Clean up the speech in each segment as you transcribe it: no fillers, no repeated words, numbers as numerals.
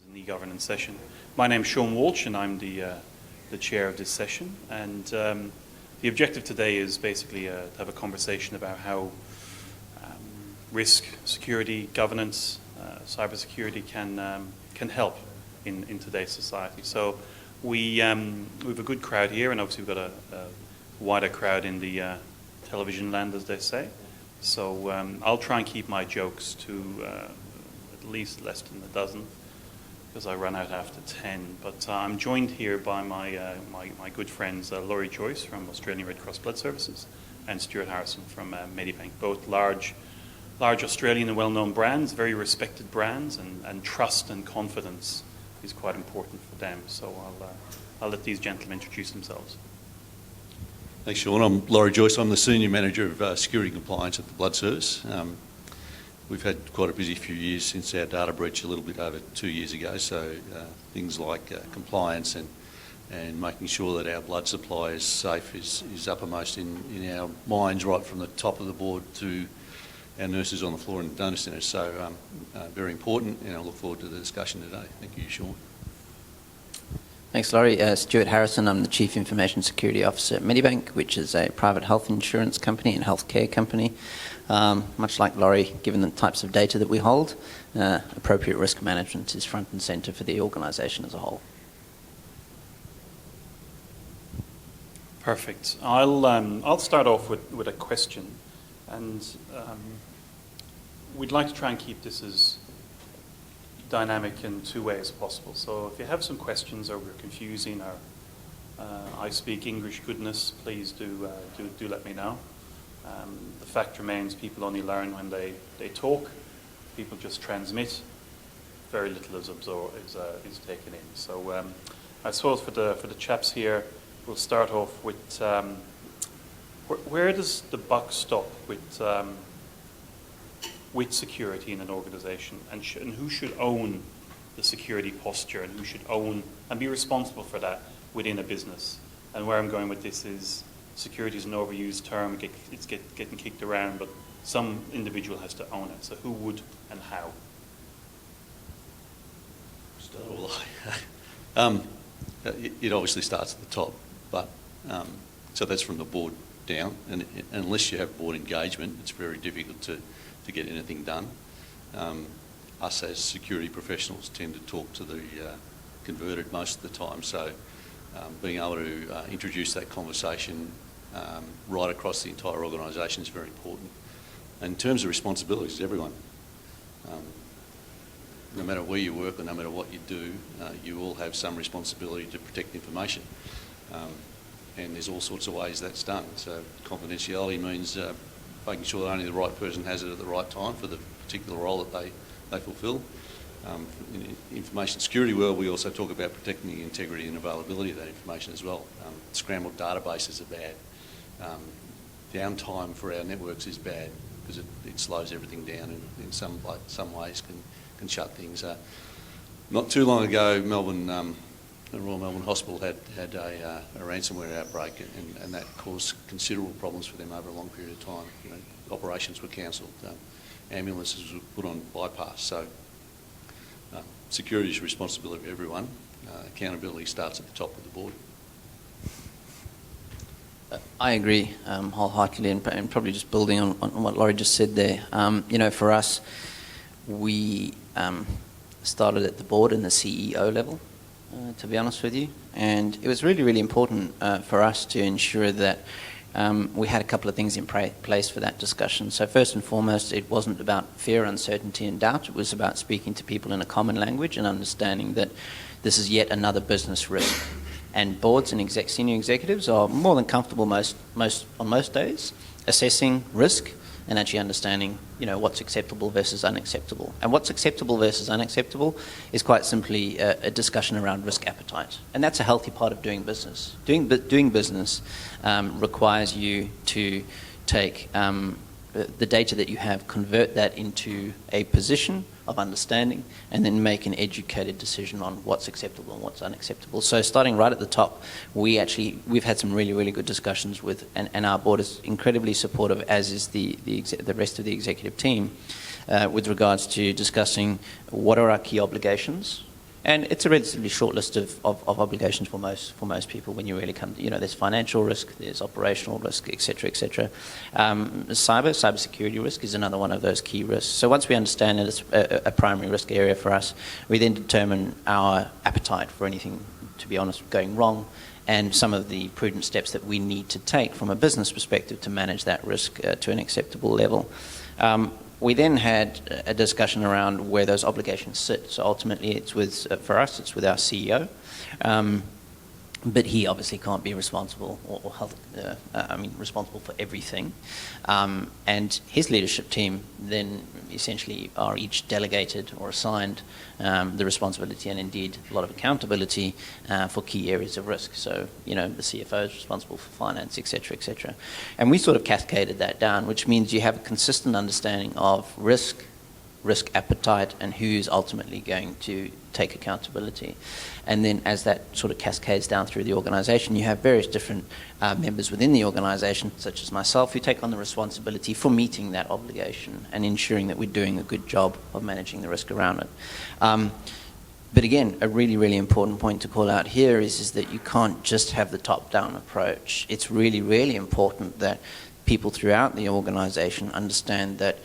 an e-governance session. My name's Sean Walsh and I'm the chair of this session, and the objective today is basically to have a conversation about how risk, security, governance, cybersecurity can help in today's society. So we have a good crowd here, and obviously we've got a wider crowd in the television land, as they say. So I'll try and keep my jokes to at least less than a dozen, because I run out after 10. But I'm joined here by my good friends Laurie Joyce from Australian Red Cross Blood Services and Stuart Harrison from Medibank, both large Australian and well-known brands, very respected brands, and trust and confidence is quite important for them. So I'll let these gentlemen introduce themselves. Thanks, Sean. I'm Laurie Joyce. I'm the Senior Manager of Security Compliance at the Blood Service. We've had quite a busy few years since our data breach a little bit over 2 years ago, so things like compliance and making sure that our blood supply is safe is uppermost in our minds, right from the top of the board to our nurses on the floor in the donor centres. So very important, and I look forward to the discussion today. Thank you, Sean. Thanks, Laurie. Stuart Harrison. I'm the Chief Information Security Officer at Medibank, which is a private health insurance company and healthcare company. Much like Laurie, given the types of data that we hold, appropriate risk management is front and centre for the organisation as a whole. Perfect. I'll start off with a question, and we'd like to try and keep this as dynamic in two ways as possible. So if you have some questions or we're confusing or I speak English goodness, please do let me know. The fact remains, people only learn when they talk. People just transmit. Very little is taken in. So I suppose for the chaps here, we'll start off with where does the buck stop with security in an organisation, and who should own the security posture, and who should own and be responsible for that within a business? And where I'm going with this is, security is an overused term, it's getting kicked around, but some individual has to own it. So who would and how? It obviously starts at the top, but so that's from the board down, and unless you have board engagement, it's very difficult to get anything done. Us as security professionals tend to talk to the converted most of the time, so being able to introduce that conversation right across the entire organisation is very important. In terms of responsibilities, everyone, no matter where you work or no matter what you do, you all have some responsibility to protect information. And there's all sorts of ways that's done. So confidentiality means making sure that only the right person has it at the right time for the particular role that they fulfil. In the information security world, we also talk about protecting the integrity and availability of that information as well. Scrambled databases are bad. Downtime for our networks is bad because it slows everything down, and in some ways can shut things. Not too long ago, the Royal Melbourne Hospital had a ransomware outbreak, and that caused considerable problems for them over a long period of time. You know, operations were cancelled, ambulances were put on bypass. So security is a responsibility of everyone. Accountability starts at the top of the board. I agree wholeheartedly, and probably just building on what Laurie just said there. For us, we started at the board and the CEO level, to be honest with you, and it was really, really important for us to ensure that we had a couple of things in place for that discussion. So first and foremost, it wasn't about fear, uncertainty and doubt. It was about speaking to people in a common language and understanding that this is yet another business risk. And boards and senior executives are more than comfortable on most days assessing risk and actually understanding, what's acceptable versus unacceptable. And what's acceptable versus unacceptable is quite simply a discussion around risk appetite. And that's a healthy part of doing business. Doing business requires you to take the data that you have, convert that into a position of understanding, and then make an educated decision on what's acceptable and what's unacceptable. So starting right at the top, we've had some really, really good discussions with, and our board is incredibly supportive, as is the rest of the executive team, with regards to discussing what are our key obligations, And it's a relatively short list of obligations for most people when you really come to, there's financial risk, there's operational risk, et cetera. Cybersecurity risk is another one of those key risks. So once we understand that it's a primary risk area for us, we then determine our appetite for anything, to be honest, going wrong, and some of the prudent steps that we need to take from a business perspective to manage that risk to an acceptable level. We then had a discussion around where those obligations sit. So ultimately, it's for us, it's with our CEO. But he obviously can't be responsible responsible for everything. And his leadership team then essentially are each delegated or assigned the responsibility and indeed a lot of accountability for key areas of risk. So, the CFO is responsible for finance, et cetera. And we sort of cascaded that down, which means you have a consistent understanding of risk appetite, and who's ultimately going to take accountability. And then as that sort of cascades down through the organisation, you have various different members within the organisation, such as myself, who take on the responsibility for meeting that obligation and ensuring that we're doing a good job of managing the risk around it. But again, a really, really important point to call out here is that you can't just have the top-down approach. It's really, really important that people throughout the organisation understand that,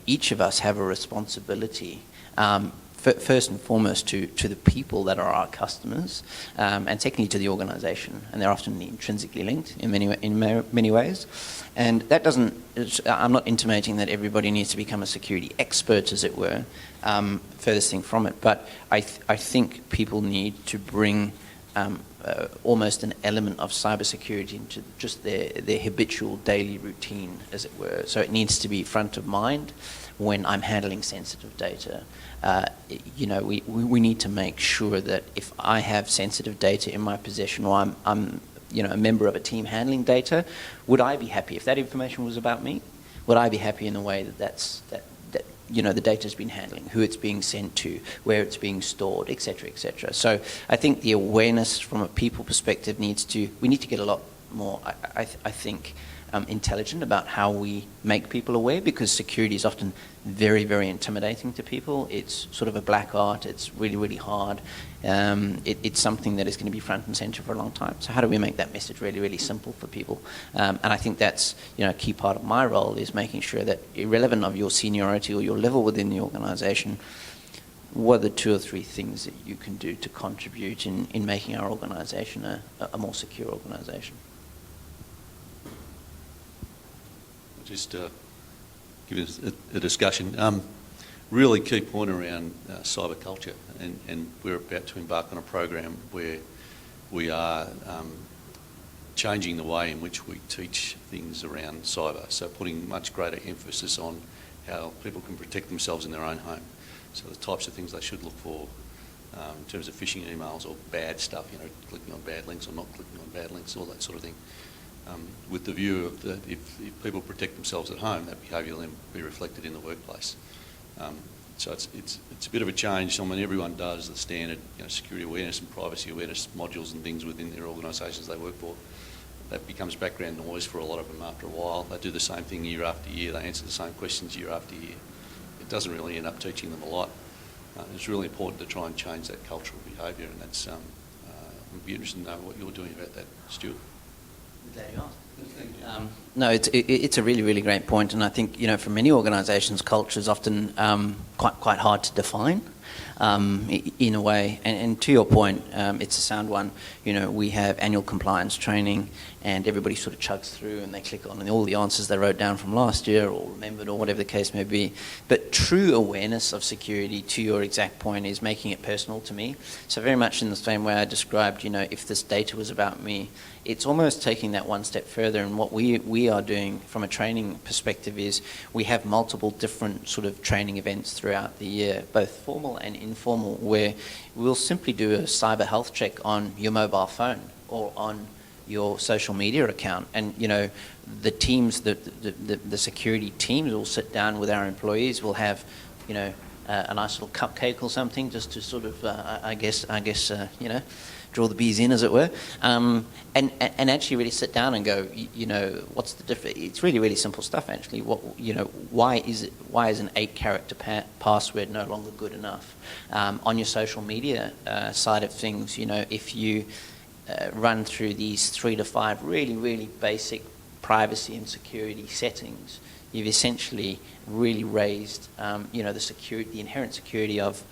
each of us have a responsibility, first and foremost to the people that are our customers, and secondly to the organisation, and they're often intrinsically linked in many ways. And that doesn't. I'm not intimating that everybody needs to become a security expert, as it were. Furthest thing from it, but I think people need to bring almost an element of cybersecurity into just their habitual daily routine, as it were. So it needs to be front of mind when I'm handling sensitive data. We need to make sure that if I have sensitive data in my possession, or I'm a member of a team handling data, would I be happy if that information was about me? Would I be happy in the way that the data's been handling, who it's being sent to, where it's being stored, et cetera. So I think the awareness from a people perspective we need to get a lot more, I think, intelligent about how we make people aware, because security is often very, very intimidating to people. It's sort of a black art. It's really, really hard. It's something that is going to be front and center for a long time. So how do we make that message really, really simple for people? And I think that's a key part of my role, is making sure that, irrelevant of your seniority or your level within the organisation, what are the 2 or 3 things that you can do to contribute in making our organisation a more secure organisation? Just give us a discussion. Really key point around cyber culture, and we're about to embark on a program where we are changing the way in which we teach things around cyber, so putting much greater emphasis on how people can protect themselves in their own home. So the types of things they should look for in terms of phishing emails or bad stuff, clicking on bad links or not clicking on bad links, all that sort of thing. With the view of that if people protect themselves at home, that behaviour will then be reflected in the workplace. So it's a bit of a change. I mean, everyone does the standard security awareness and privacy awareness modules and things within their organisations they work for. That becomes background noise for a lot of them after a while. They do the same thing year after year. They answer the same questions year after year. It doesn't really end up teaching them a lot. It's really important to try and change that cultural behaviour, and that's. I'd be interested to know what you're doing about that, Stuart. No, it's a really, really great point, and I think for many organisations, culture is often quite hard to define in a way. And to your point, it's a sound one. We have annual compliance training, and everybody sort of chugs through and they click on all the answers they wrote down from last year or remembered or whatever the case may be. But true awareness of security, to your exact point, is making it personal to me. So very much in the same way I described, if this data was about me, it's almost taking that one step further. And what we are doing from a training perspective is we have multiple different sort of training events throughout the year, both formal and informal, where we'll simply do a cyber health check on your mobile phone or on your social media account. And the teams, the security teams will sit down with our employees. We'll have a nice little cupcake or something, just to sort of, I guess, you know, draw the bees in, as it were, and actually really sit down and go, you know, what's the difference? It's really, really simple stuff, actually. What, you know, why is an 8-character password no longer good enough? On your social media side of things, you know, if you run through these 3 to 5 really, really basic privacy and security settings, you've essentially really raised, you know, the inherent security of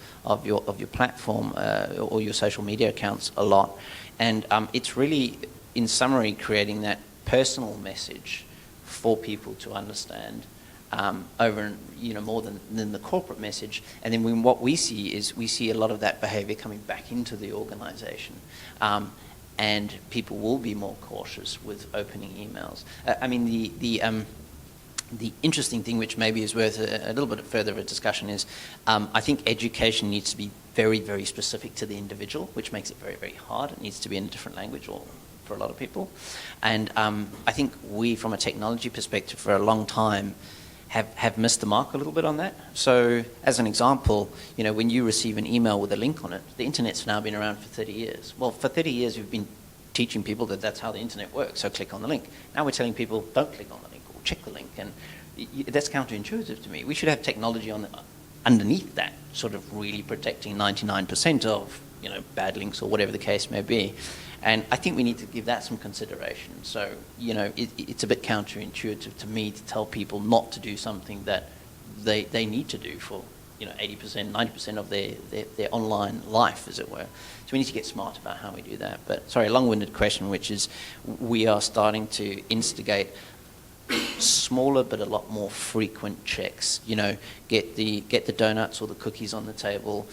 your platform or your social media accounts a lot, and it's really, in summary, creating that personal message for people to understand over, you know, more than the corporate message. And then what we see a lot of that behaviour coming back into the organisation. And people will be more cautious with opening emails. I mean, the interesting thing, which maybe is worth a little bit further of a discussion, is I think education needs to be very, very specific to the individual, which makes it very, very hard. It needs to be in a different language for a lot of people. And I think we, from a technology perspective, for a long time, have missed the mark a little bit on that. So, as an example, you know, when you receive an email with a link on it, the internet's now been around for 30 years. Well, for 30 years, we've been teaching people that that's how the internet works, so click on the link. Now we're telling people, don't click on the link, or check the link, and that's counterintuitive to me. We should have technology underneath that, sort of really protecting 99% of, you know, bad links or whatever the case may be. And I think we need to give that some consideration. So, you know, it's a bit counterintuitive to me to tell people not to do something that they need to do for, you know, 80%, 90% of their online life, as it were. So we need to get smart about how we do that. But, sorry, a long-winded question, which is we are starting to instigate smaller but a lot more frequent checks. You know, get the donuts or the cookies on the table.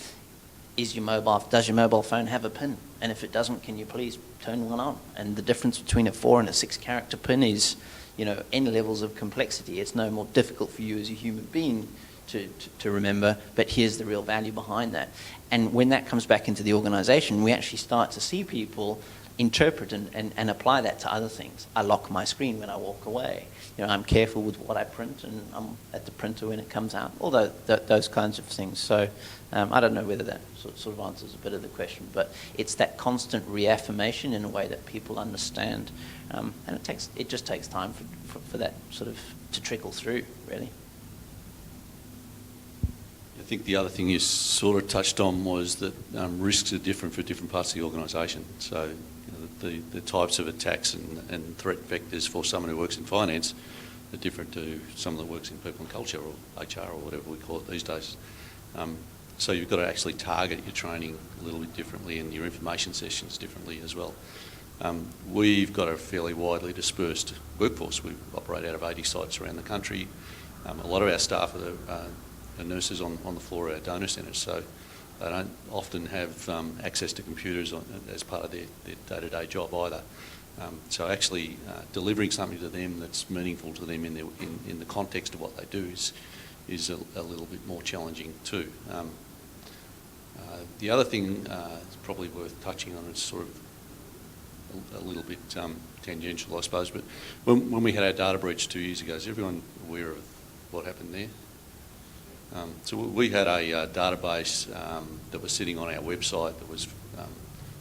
Does your mobile phone have a PIN? And if it doesn't, can you please turn one on? And the difference between a 4 and a 6-character PIN is, you know, n levels of complexity. It's no more difficult for you as a human being to remember, but here's the real value behind that. And when that comes back into the organisation, we actually start to see people interpret and apply that to other things. I lock my screen when I walk away. You know, I'm careful with what I print, and I'm at the printer when it comes out. Although those kinds of things. So I don't know whether that sort of answers a bit of the question, but it's that constant reaffirmation in a way that people understand, and it just takes time for that sort of to trickle through, really. I think the other thing you sort of touched on was that risks are different for different parts of the organisation. So, you know, the types of attacks and threat vectors for someone who works in finance are different to someone that works in people and culture or HR or whatever we call it these days. So you've got to actually target your training a little bit differently and your information sessions differently as well. We've got a fairly widely dispersed workforce. We operate out of 80 sites around the country. A lot of our staff are nurses on the floor of our donor centres, so they don't often have access to computers as part of their day-to-day job either. So actually delivering something to them that's meaningful to them in the context of what they do is a little bit more challenging too. The other thing that's probably worth touching on is sort of a little bit tangential, I suppose, but when we had our data breach 2 years ago, is everyone aware of what happened there? So we had a database that was sitting on our website that was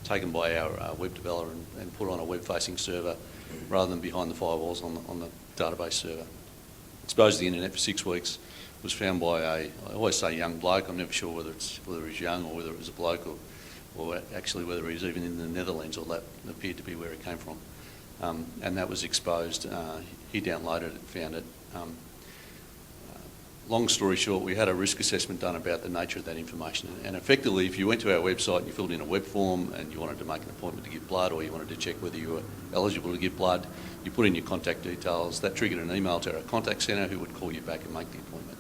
taken by our web developer and put on a web-facing server rather than behind the firewalls on the database server. Exposed to the internet for 6 weeks. Was found by I always say young bloke. I'm never sure whether he's young or whether it was a bloke or actually whether he's even in the Netherlands, or that appeared to be where it came from. And that was exposed. He downloaded it, found it. Long story short, we had a risk assessment done about the nature of that information. And effectively, if you went to our website and you filled in a web form and you wanted to make an appointment to give blood, or you wanted to check whether you were eligible to give blood, you put in your contact details. That triggered an email to our contact centre, who would call you back and make the appointment.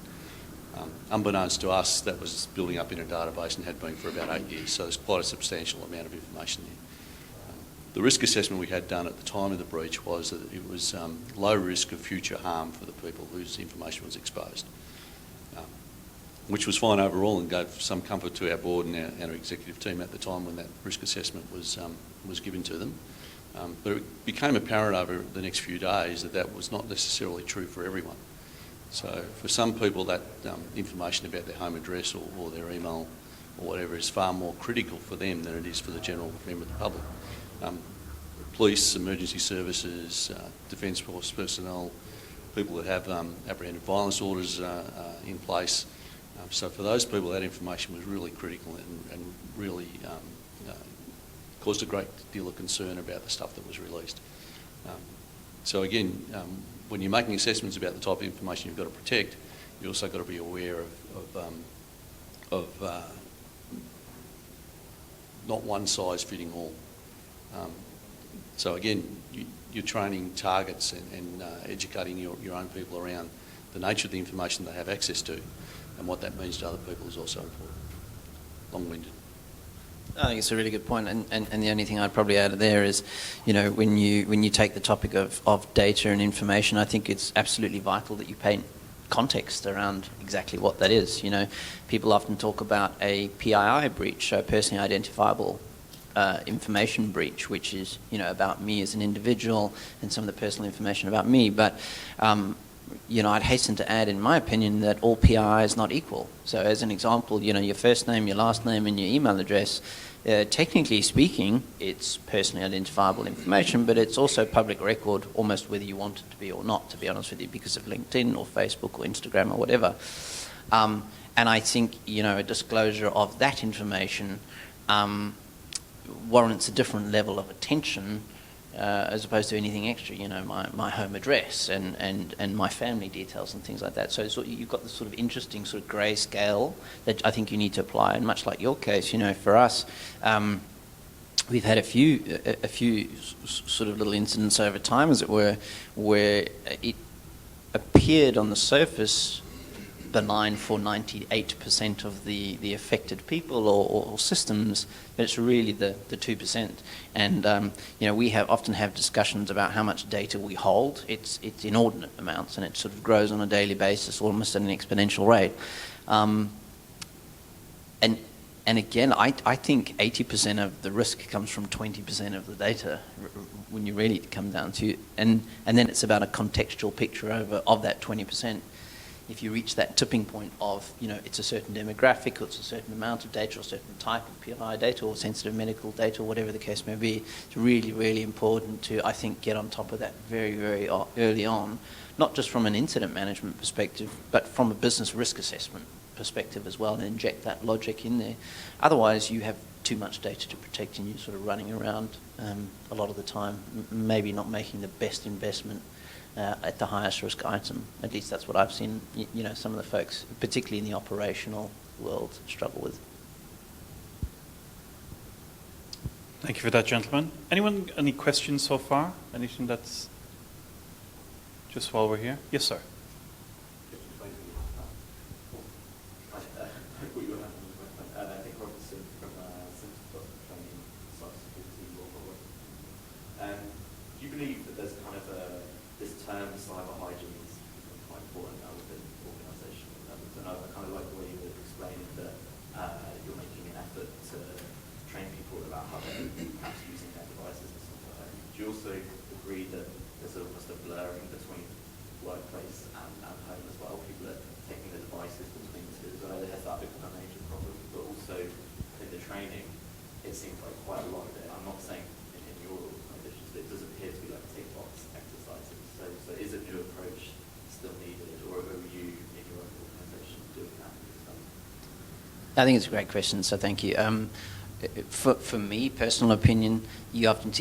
Unbeknownst to us, that was building up in a database and had been for about 8 years, so there's quite a substantial amount of information there. The risk assessment we had done at the time of the breach was that it was low risk of future harm for the people whose information was exposed, which was fine overall and gave some comfort to our board and our executive team at the time when that risk assessment was given to them. But it became apparent over the next few days that that was not necessarily true for everyone. So for some people, that information about their home address or their email or whatever is far more critical for them than it is for the general member of the public. Police, emergency services, Defence Force personnel, people that have apprehended violence orders in place. So for those people, that information was really critical and really caused a great deal of concern about the stuff that was released. So again, when you're making assessments about the type of information you've got to protect, you've also got to be aware of not one size fitting all. So again, you're training targets and educating your own people around the nature of the information they have access to, and what that means to other people is also important. Long-winded. I think it's a really good point, and the only thing I'd probably add there is, when you take the topic of data and information, I think it's absolutely vital that you paint context around exactly what that is. People often talk about a PII breach, so a personally identifiable information breach, which is about me as an individual and some of the personal information about me. But I'd hasten to add, in my opinion, that all PII is not equal. So as an example, your first name, your last name, and your email address, technically speaking, it's personally identifiable information, but it's also public record, almost whether you want it to be or not, to be honest with you, because of LinkedIn or Facebook or Instagram or whatever. And I think, a disclosure of that information warrants a different level of attention as opposed to anything extra, my home address and my family details and things like that. So you've got this sort of interesting sort of grey scale that I think you need to apply. And much like your case, for us, we've had a few sort of little incidents over time, as it were, where it appeared on the surface benign for 98% of the affected people or systems, but it's really the 2%. And we often have discussions about how much data we hold. It's inordinate amounts, and it sort of grows on a daily basis, almost at an exponential rate. And again, I think 80% of the risk comes from 20% of the data when you really come down to it. And then it's about a contextual picture of that 20%. If you reach that tipping point of, it's a certain demographic, or it's a certain amount of data, or a certain type of PI data, or sensitive medical data, or whatever the case may be, it's really, really important to, I think, get on top of that very, very early on, not just from an incident management perspective, but from a business risk assessment perspective as well, and inject that logic in there. Otherwise, you have too much data to protect, and you're sort of running around a lot of the time, maybe not making the best investment at the highest risk item. At least that's what I've seen, some of the folks, particularly in the operational world, struggle with. Thank you for that, gentlemen. Anyone, any questions so far? Anything that's just while we're here? Yes, sir. Do you believe that there's kind of this term cyber hygiene is quite important now within organisational levels? And I kind of like the way you were explaining that you're making an effort to train people about how they're perhaps using their devices and stuff like that. Do you also agree that there's almost a blurring between workplace and home as well? People are taking the devices between the two as well. Has that become a major problem? But also in the training, it seems like quite a lot of it. I'm not saying in your organisations, but it does appear to be like tick box exercises. So is a new approach still needed, or are you in your own organisation doing that? I think it's a great question, so thank you. For me, personal opinion, you often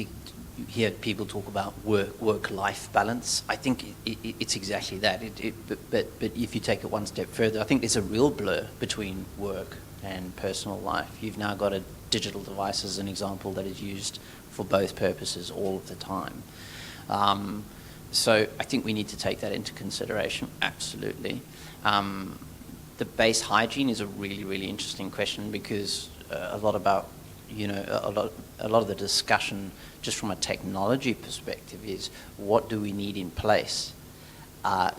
hear people talk about work-life balance. I think it's exactly that. But if you take it one step further, I think there's a real blur between work and personal life. You've now got a digital device, as an example, that is used for both purposes all of the time. So I think we need to take that into consideration, absolutely. The base hygiene is a really, really interesting question, because a lot about, a lot of the discussion just from a technology perspective is what do we need in place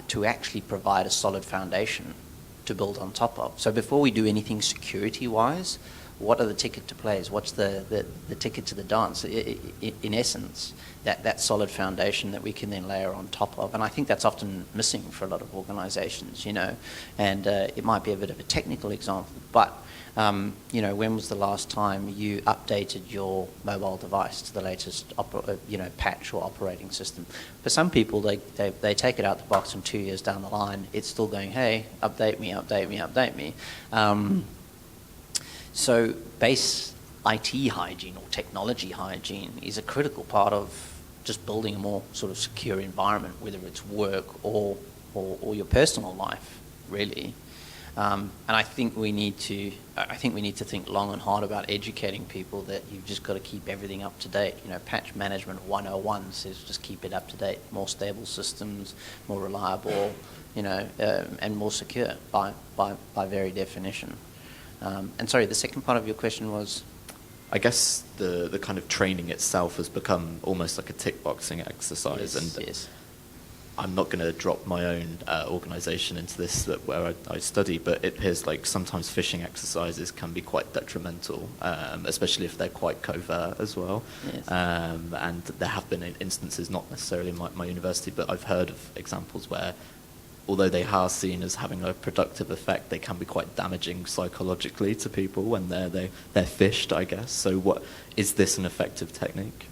to actually provide a solid foundation to build on top of. So before we do anything security-wise, what are the ticket to plays? What's the ticket to the dance? In essence, that solid foundation that we can then layer on top of. And I think that's often missing for a lot of organizations, you know. And it might be a bit of a technical example, but you know, when was the last time you updated your mobile device to the latest patch or operating system? For some people, they take it out the box and 2 years down the line, it's still going, hey, update me, update me, update me. So base IT hygiene or technology hygiene is a critical part of just building a more sort of secure environment, whether it's work or your personal life, really. And I think we need to think long and hard about educating people that you've just got to keep everything up to date. You know, Patch Management 101 says just keep it up to date. More stable systems, more reliable, you know, and more secure by very definition. And sorry, the second part of your question was? I guess the kind of training itself has become almost like a tick boxing exercise. Yes, and yes. I'm not going to drop my own organisation into this where I study, but it appears like sometimes phishing exercises can be quite detrimental, especially if they're quite covert as well. Yes. And there have been instances, not necessarily in my university, but I've heard of examples where, although they are seen as having a productive effect, they can be quite damaging psychologically to people when they're phished, I guess. So is this an effective technique?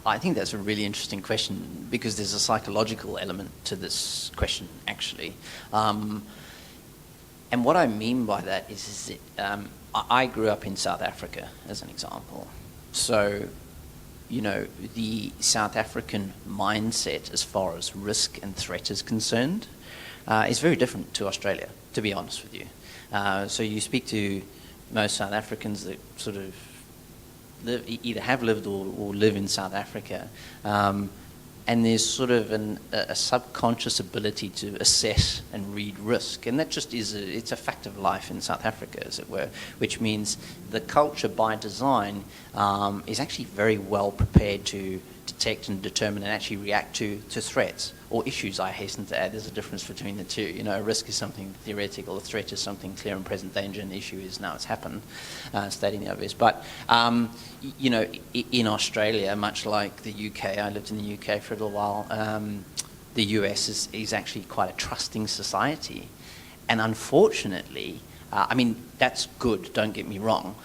I think that's a really interesting question because there's a psychological element to this question, actually. And what I mean by that is that I grew up in South Africa, as an example. So, you know, the South African mindset as far as risk and threat is concerned is very different to Australia, to be honest with you. So you speak to most South Africans that sort of either have lived or live in South Africa, and there's sort of a subconscious ability to assess and read risk, and that just it's a fact of life in South Africa, as it were, which means the culture by design is actually very well prepared to detect and determine and actually react to threats or issues. I hasten to add, there's a difference between the two. You know, a risk is something theoretical, a threat is something clear and present danger, and the issue is now it's happened, stating the obvious. But, you know, in Australia, much like the UK, I lived in the UK for a little while, the US is actually quite a trusting society. And unfortunately, I mean, that's good, don't get me wrong,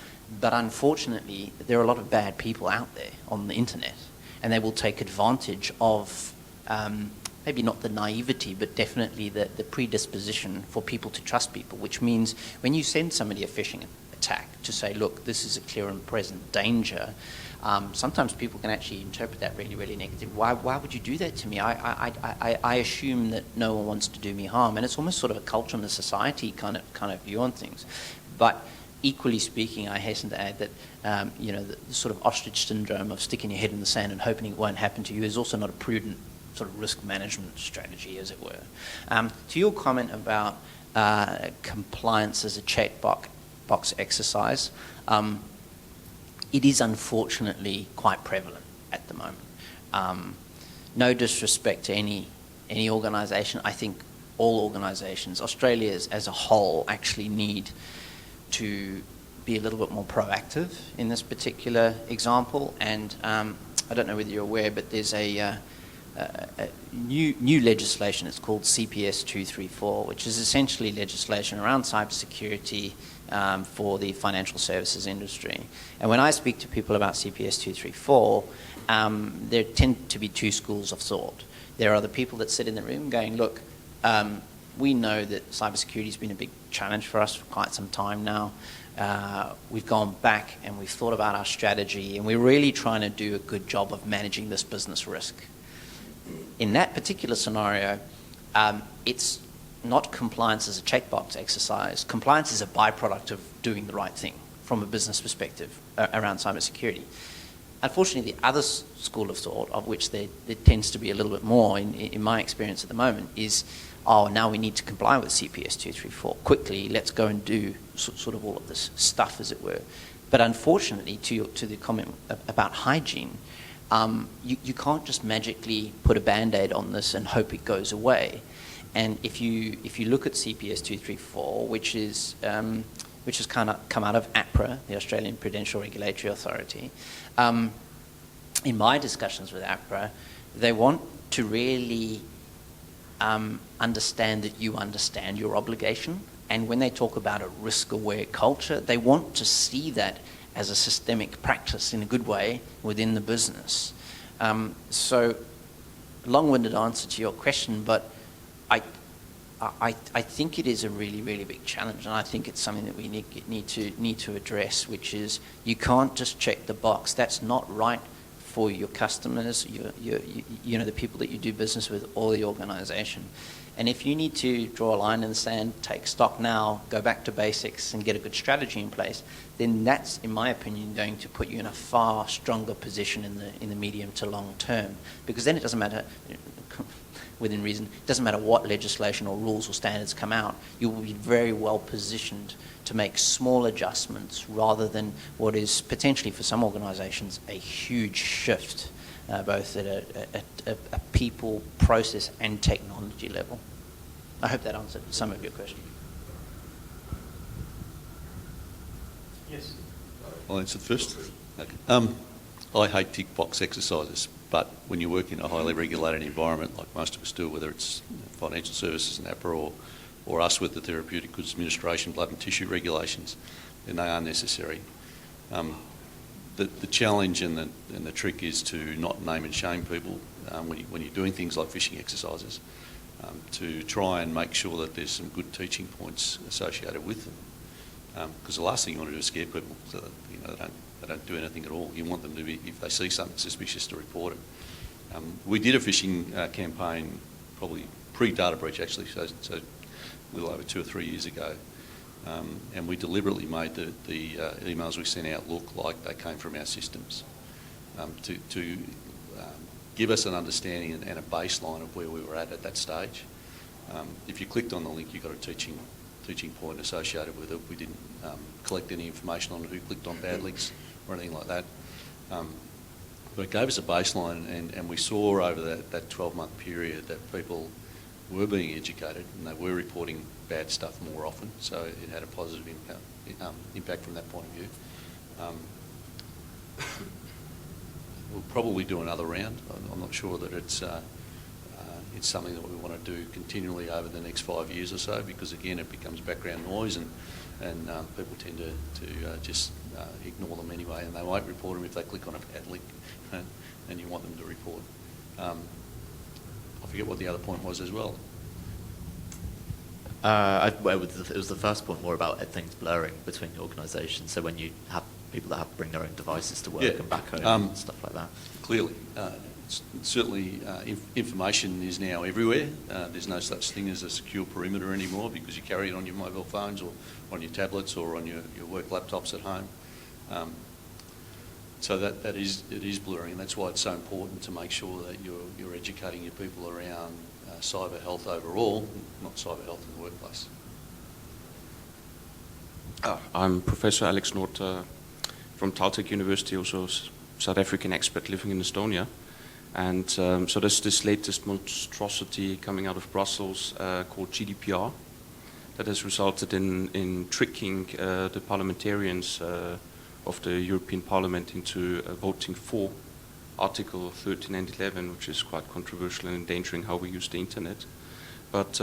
but unfortunately, there are a lot of bad people out there on the internet, and they will take advantage of maybe not the naivety, but definitely the predisposition for people to trust people, which means when you send somebody a phishing attack to say, look, this is a clear and present danger, sometimes people can actually interpret that really, really negative. Why would you do that to me? I assume that no one wants to do me harm, and it's almost sort of a culture and a society kind of view on things. But equally speaking, I hasten to add that you know, the sort of ostrich syndrome of sticking your head in the sand and hoping it won't happen to you is also not a prudent sort of risk management strategy, as it were. To your comment about compliance as a checkbox exercise, it is unfortunately quite prevalent at the moment. No disrespect to any organisation. I think all organisations, Australia as a whole, actually need to be a little bit more proactive in this particular example. And I don't know whether you're aware, but there's a new legislation. It's called CPS 234, which is essentially legislation around cybersecurity for the financial services industry. And when I speak to people about CPS 234, there tend to be two schools of thought. There are the people that sit in the room going, look, we know that cybersecurity has been a big challenge for us for quite some time now. We've gone back and we've thought about our strategy, and we're really trying to do a good job of managing this business risk. In that particular scenario, it's not compliance as a checkbox exercise. Compliance is a byproduct of doing the right thing from a business perspective around cybersecurity. Unfortunately, the other school of thought, of which there tends to be a little bit more in my experience at the moment, is, oh, now we need to comply with CPS 234. Quickly, let's go and do sort of all of this stuff, as it were. But unfortunately, to the comment about hygiene, you can't just magically put a Band-Aid on this and hope it goes away. And if you look at CPS 234, which is which has kind of come out of APRA, the Australian Prudential Regulatory Authority. In my discussions with APRA, they want to really understand that you understand your obligation. And when they talk about a risk-aware culture, they want to see that as a systemic practice in a good way within the business. So, long-winded answer to your question, but I think it is a really, really big challenge, and I think it's something that we need to address, which is you can't just check the box. That's not right for your customers, you know, the people that you do business with, or the organisation. And if you need to draw a line in the sand, take stock now, go back to basics and get a good strategy in place, then that's, in my opinion, going to put you in a far stronger position in the medium to long term. Because then it doesn't matter, within reason, it doesn't matter what legislation or rules or standards come out, you will be very well positioned to make small adjustments rather than what is potentially for some organisations a huge shift, both at a people, process and technology level. I hope that answered some of your question. Yes. I'll answer first. Okay. I hate tick box exercises, but when you work in a highly regulated environment like most of us do, whether it's financial services and APRA or us with the Therapeutic Goods Administration, blood and tissue regulations, then they are necessary. The challenge and the trick is to not name and shame people when you're doing things like phishing exercises, to try and make sure that there's some good teaching points associated with them. Because the last thing you want to do is scare people so that they don't do anything at all. You want them to be, if they see something suspicious, to report it. We did a phishing campaign probably pre-data breach actually, so a little over 2 or 3 years ago. And we deliberately made the emails we sent out look like they came from our systems to give us an understanding and a baseline of where we were at that stage. If you clicked on the link, you got a teaching point associated with it. We didn't collect any information on who clicked on bad links or anything like that. But it gave us a baseline, and we saw over that 12-month period that people were being educated and they were reporting bad stuff more often, so it had a positive impact from that point of view. We'll probably do another round. I'm not sure that it's something that we want to do continually over the next 5 years or so, because again it becomes background noise and people tend to just ignore them anyway, and they won't report them if they click on a bad link and you want them to report. I forget what the other point was as well. It was the first point more about things blurring between the organisations. So when you have people that have to bring their own devices to work and back home and stuff like that. Clearly, certainly information is now everywhere. There's no such thing as a secure perimeter anymore because you carry it on your mobile phones or on your tablets or on your work laptops at home. So it is blurring, and that's why it's so important to make sure that you're educating your people around cyber health overall, not cyber health in the workplace. I'm Professor Alex Noort from Caltech University, also South African expert living in Estonia. And so there's this latest monstrosity coming out of Brussels called GDPR that has resulted in tricking the parliamentarians of the European Parliament into voting for Article 13 and 11, which is quite controversial and endangering how we use the internet. But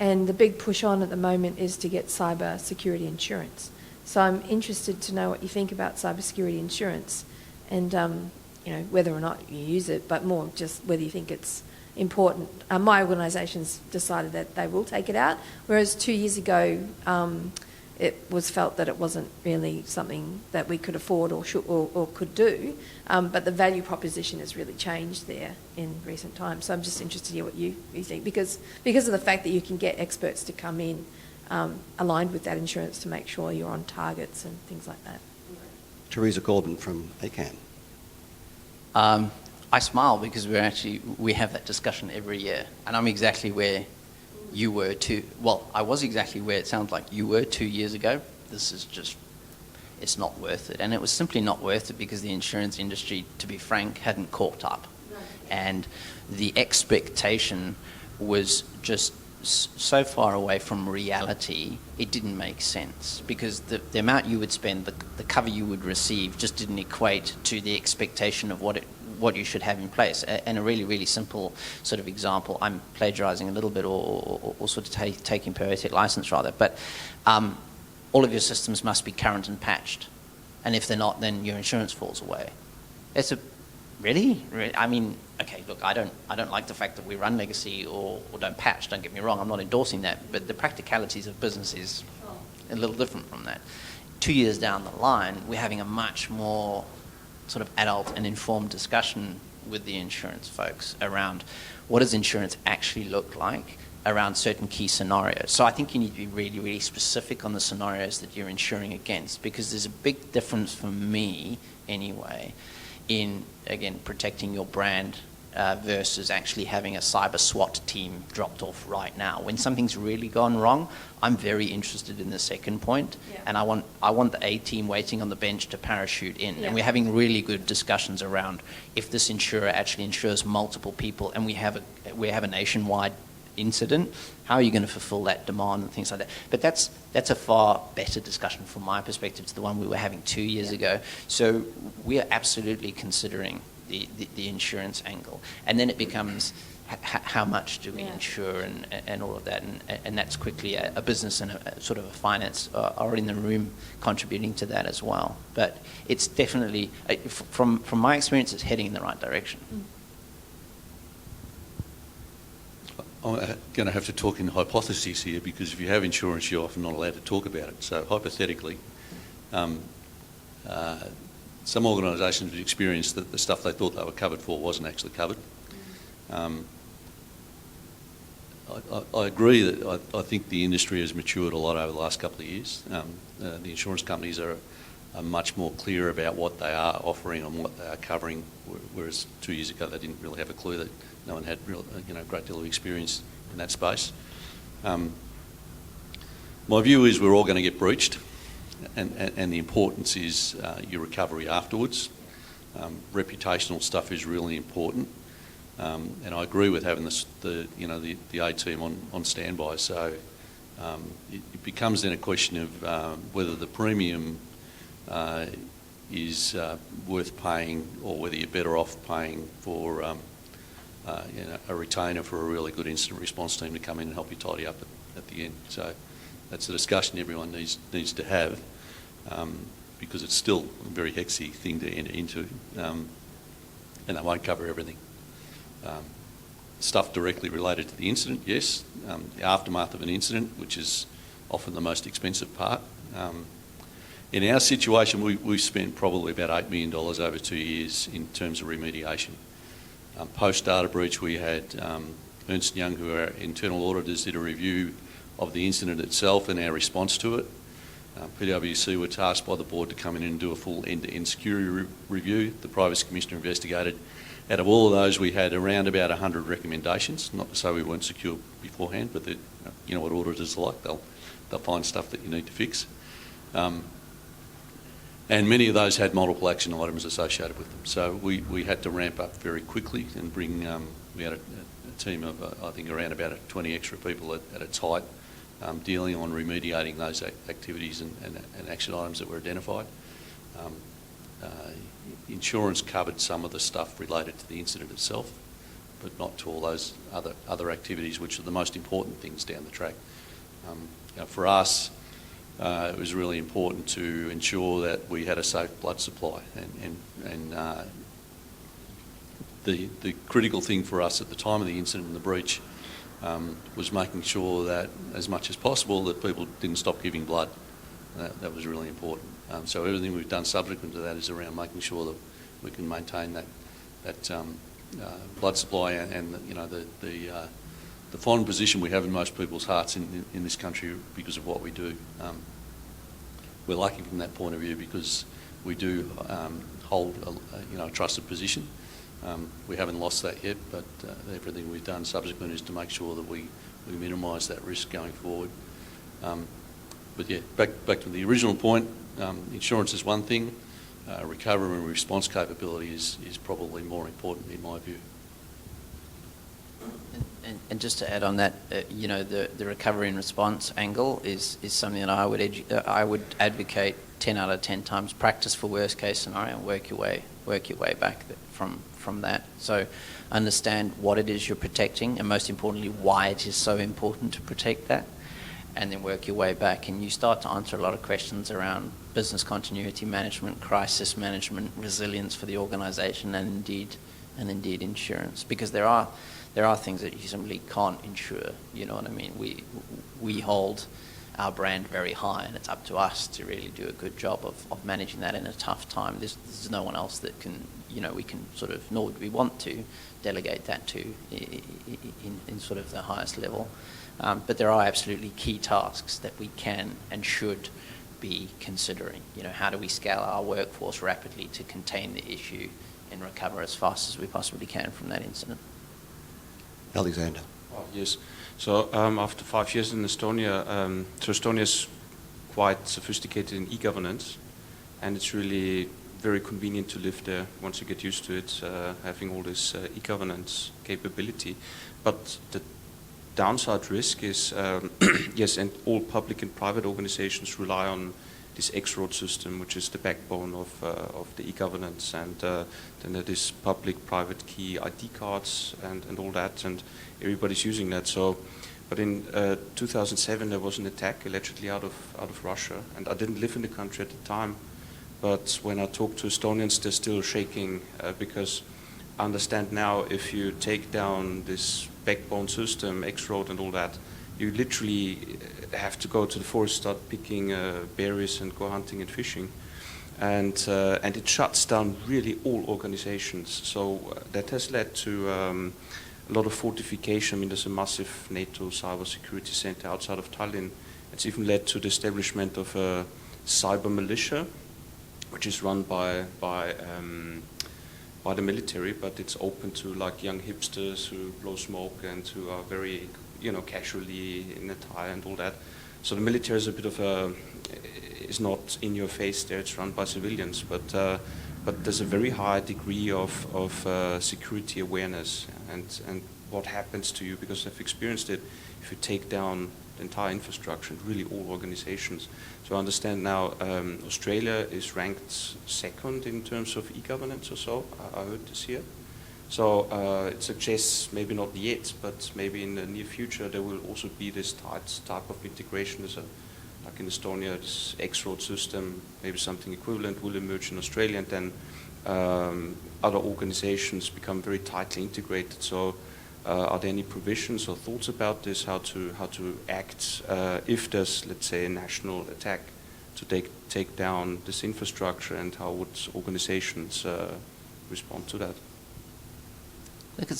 and the big push on at the moment is to get cyber security insurance. So I'm interested to know what you think about cyber security insurance, and whether or not you use it, but more just whether you think it's important. My organisation's decided that they will take it out, whereas 2 years ago it was felt that it wasn't really something that we could afford or should or could do, but the value proposition has really changed there in recent times. So I'm just interested to hear what you think, because of the fact that you can get experts to come in aligned with that insurance to make sure you're on targets and things like that. Teresa Gordon from ACAN. I smile because we have that discussion every year, and I'm exactly where you were I was exactly where it sounds like you were 2 years ago. This is just, it's not worth it. And it was simply not worth it because the insurance industry, to be frank, hadn't caught up. And the expectation was just so far away from reality, it didn't make sense, because the amount you would spend, the cover you would receive, just didn't equate to the expectation of what you should have in place. And a really, really simple sort of example, I'm plagiarizing a little bit, or sort of taking poetic license rather, but all of your systems must be current and patched. And if they're not, then your insurance falls away. It's a really? I mean, okay, look, I don't like the fact that we run legacy or don't patch, don't get me wrong, I'm not endorsing that, but the practicalities of business is a little different from that. 2 years down the line, we're having a much more sort of adult and informed discussion with the insurance folks around what does insurance actually look like around certain key scenarios. So I think you need to be really, really specific on the scenarios that you're insuring against, because there's a big difference for me, anyway, in, again, protecting your brand versus actually having a cyber SWAT team dropped off right now. When something's really gone wrong, I'm very interested in the second point, and I want the A team waiting on the bench to parachute in. And we're having really good discussions around if this insurer actually insures multiple people, and we have a nationwide incident, how are you going to fulfill that demand and things like that? But that's a far better discussion from my perspective to the one we were having 2 years ago. So we are absolutely considering the insurance angle. And then it becomes how much do we insure and all of that. And that's quickly a business and a sort of a finance are in the room contributing to that as well. But it's definitely, from my experience, it's heading in the right direction. I'm going to have to talk in hypotheses here, because if you have insurance, you're often not allowed to talk about it. So hypothetically, some organisations have experienced that the stuff they thought they were covered for wasn't actually covered. I agree that I think the industry has matured a lot over the last couple of years. The insurance companies are much more clear about what they are offering and what they are covering, whereas 2 years ago they didn't really have a clue, that no one had a great deal of experience in that space. My view is we're all going to get breached, and the importance is your recovery afterwards. Reputational stuff is really important, and I agree with having the A team on standby. So it becomes then a question of whether the premium is worth paying, or whether you're better off paying for a retainer for a really good incident response team to come in and help you tidy up at the end. So that's a discussion everyone needs to have, because it's still a very hexy thing to enter into, and they won't cover everything. Stuff directly related to the incident, yes. The aftermath of an incident, which is often the most expensive part. In our situation, we've spent probably about $8 million over 2 years in terms of remediation. Post-data breach, we had Ernst & Young, who are our internal auditors, did a review of the incident itself and our response to it. PwC were tasked by the board to come in and do a full end-to-end security review. The Privacy Commissioner investigated. Out of all of those, we had around about 100 recommendations. Not to say we weren't secure beforehand, but you know what auditors are like. They'll find stuff that you need to fix. And many of those had multiple action items associated with them. So we had to ramp up very quickly and bring, we had a team of, I think, around about 20 extra people at its height, dealing on remediating those activities and action items that were identified. Insurance covered some of the stuff related to the incident itself, but not to all those other activities, which are the most important things down the track. For us, it was really important to ensure that we had a safe blood supply, and the critical thing for us at the time of the incident and the breach was making sure that, as much as possible, that people didn't stop giving blood. That was really important. So everything we've done subsequent to that is around making sure that we can maintain that blood supply and the fond position we have in most people's hearts in this country because of what we do. We're lucky from that point of view, because we do hold a trusted position. We haven't lost that yet, but everything we've done subsequent is to make sure that we minimise that risk going forward. But yeah, back to the original point, insurance is one thing. Recovery and response capability is probably more important in my view. And just to add on that, the recovery and response angle is something that I would advocate 10 out of 10 times. Practice for worst case scenario and work your way back from that. So understand what it is you're protecting, and most importantly, why it is so important to protect that, and then work your way back. And you start to answer a lot of questions around business continuity management, crisis management, resilience for the organisation, and indeed insurance, because there are things that you simply can't insure. You know what I mean? We hold our brand very high, and it's up to us to really do a good job of managing that in a tough time. There's no one else that can, we can sort of, nor would we want to delegate that to in sort of the highest level. But there are absolutely key tasks that we can and should be considering. How do we scale our workforce rapidly to contain the issue and recover as fast as we possibly can from that incident? Alexander. Oh, yes. So after 5 years in Estonia, so Estonia's quite sophisticated in e-governance, and it's really very convenient to live there once you get used to it, having all this e-governance capability. But the downside risk is, yes, and all public and private organizations rely on this X-road system, which is the backbone of the e-governance, and then there is public-private key ID cards and all that, and everybody's using that. So, but in 2007 there was an attack allegedly out of Russia, and I didn't live in the country at the time, but when I talk to Estonians, they're still shaking because I understand now if you take down this backbone system, X-road and all that, you literally have to go to the forest, start picking berries and go hunting and fishing. And it shuts down really all organizations. So that has led to a lot of fortification. I mean, there's a massive NATO cybersecurity center outside of Tallinn. It's even led to the establishment of a cyber militia, which is run by the military, but it's open to like young hipsters who blow smoke and who are very, casually in a tie and all that. So the military is a bit of is not in your face there. It's run by civilians, but there's a very high degree of security awareness and what happens to you, because I've experienced it if you take down the entire infrastructure and really all organizations. So I understand now Australia is ranked second in terms of e-governance or so. I heard this year. So it suggests maybe not yet, but maybe in the near future there will also be this type of integration. Like in Estonia, this X-road system, maybe something equivalent will emerge in Australia, and then other organizations become very tightly integrated. So are there any provisions or thoughts about this, how to act if there's, let's say, a national attack to take down this infrastructure, and how would organizations respond to that? Look,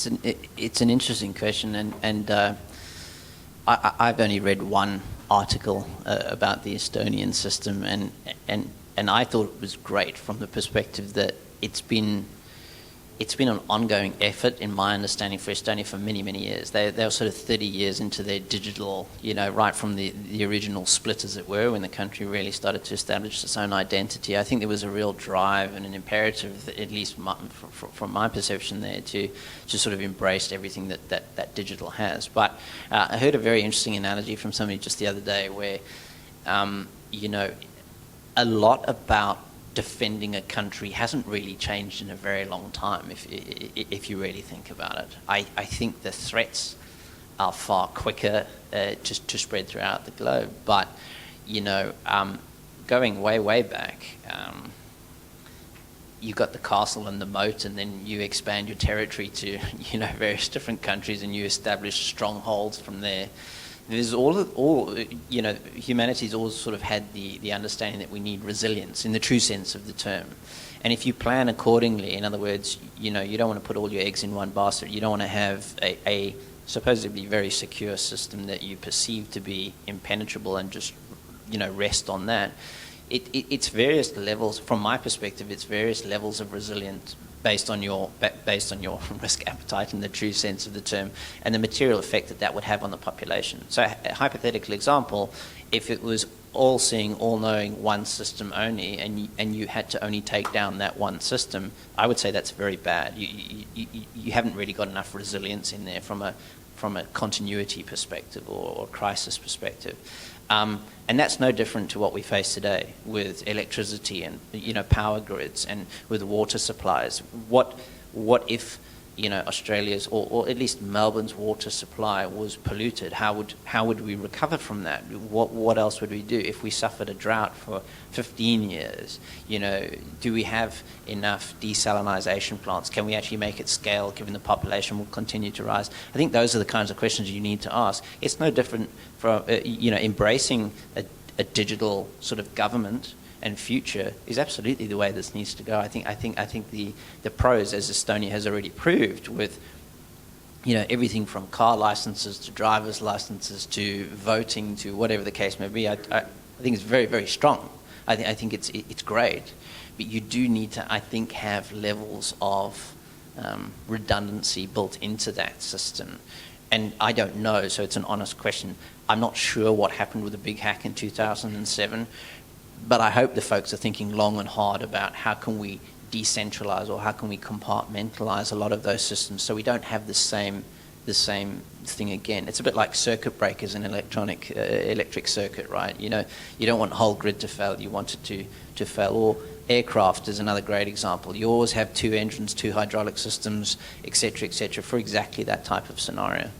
it's an interesting question, and I've only read one article about the Estonian system, and I thought it was great from the perspective that it's been an ongoing effort, in my understanding, for Estonia for many, many years. They were sort of 30 years into their digital, right from the original split, as it were, when the country really started to establish its own identity. I think there was a real drive and an imperative, at least from my perception there, to sort of embrace everything that digital has. But I heard a very interesting analogy from somebody just the other day where, a lot about defending a country hasn't really changed in a very long time, if you really think about it. I think the threats are far quicker to spread throughout the globe. But, going way back, you got the castle and the moat, and then you expand your territory to, various different countries, and you establish strongholds from there. There's humanity's always sort of had the understanding that we need resilience in the true sense of the term. And if you plan accordingly, in other words, you don't want to put all your eggs in one basket. You don't want to have a supposedly very secure system that you perceive to be impenetrable and just, rest on that. It's various levels, from my perspective, it's various levels of resilience based on your risk appetite in the true sense of the term, and the material effect that would have on the population. So a hypothetical example, if it was all-seeing, all-knowing, one system only, and you had to only take down that one system, I would say that's very bad. You haven't really got enough resilience in there from from a continuity perspective or crisis perspective. And that's no different to what we face today with electricity and, you know, power grids and with water supplies. What if, you know, Australia's or at least Melbourne's water supply was polluted? How would we recover from that? What else would we do if we suffered a drought for 15 years? You know, do we have enough desalinization plants? Can we actually make it scale given the population will continue to rise? I think those are the kinds of questions you need to ask. It's no different from you know, embracing a digital sort of government and future is absolutely the way this needs to go. I think the pros, as Estonia has already proved, with, you know, everything from car licenses to driver's licenses to voting to whatever the case may be, I think it's very, very strong. I think it's great, but you do need to, I think, have levels of redundancy built into that system. And I don't know, so it's an honest question. I'm not sure what happened with the big hack in 2007. But I hope the folks are thinking long and hard about how can we decentralize or how can we compartmentalize a lot of those systems so we don't have the same thing again. It's a bit like circuit breakers in electric circuit, right? You know, you don't want the whole grid to fail, you want it to fail. Or aircraft is another great example. You always have 2 engines, 2 hydraulic systems, et cetera, for exactly that type of scenario.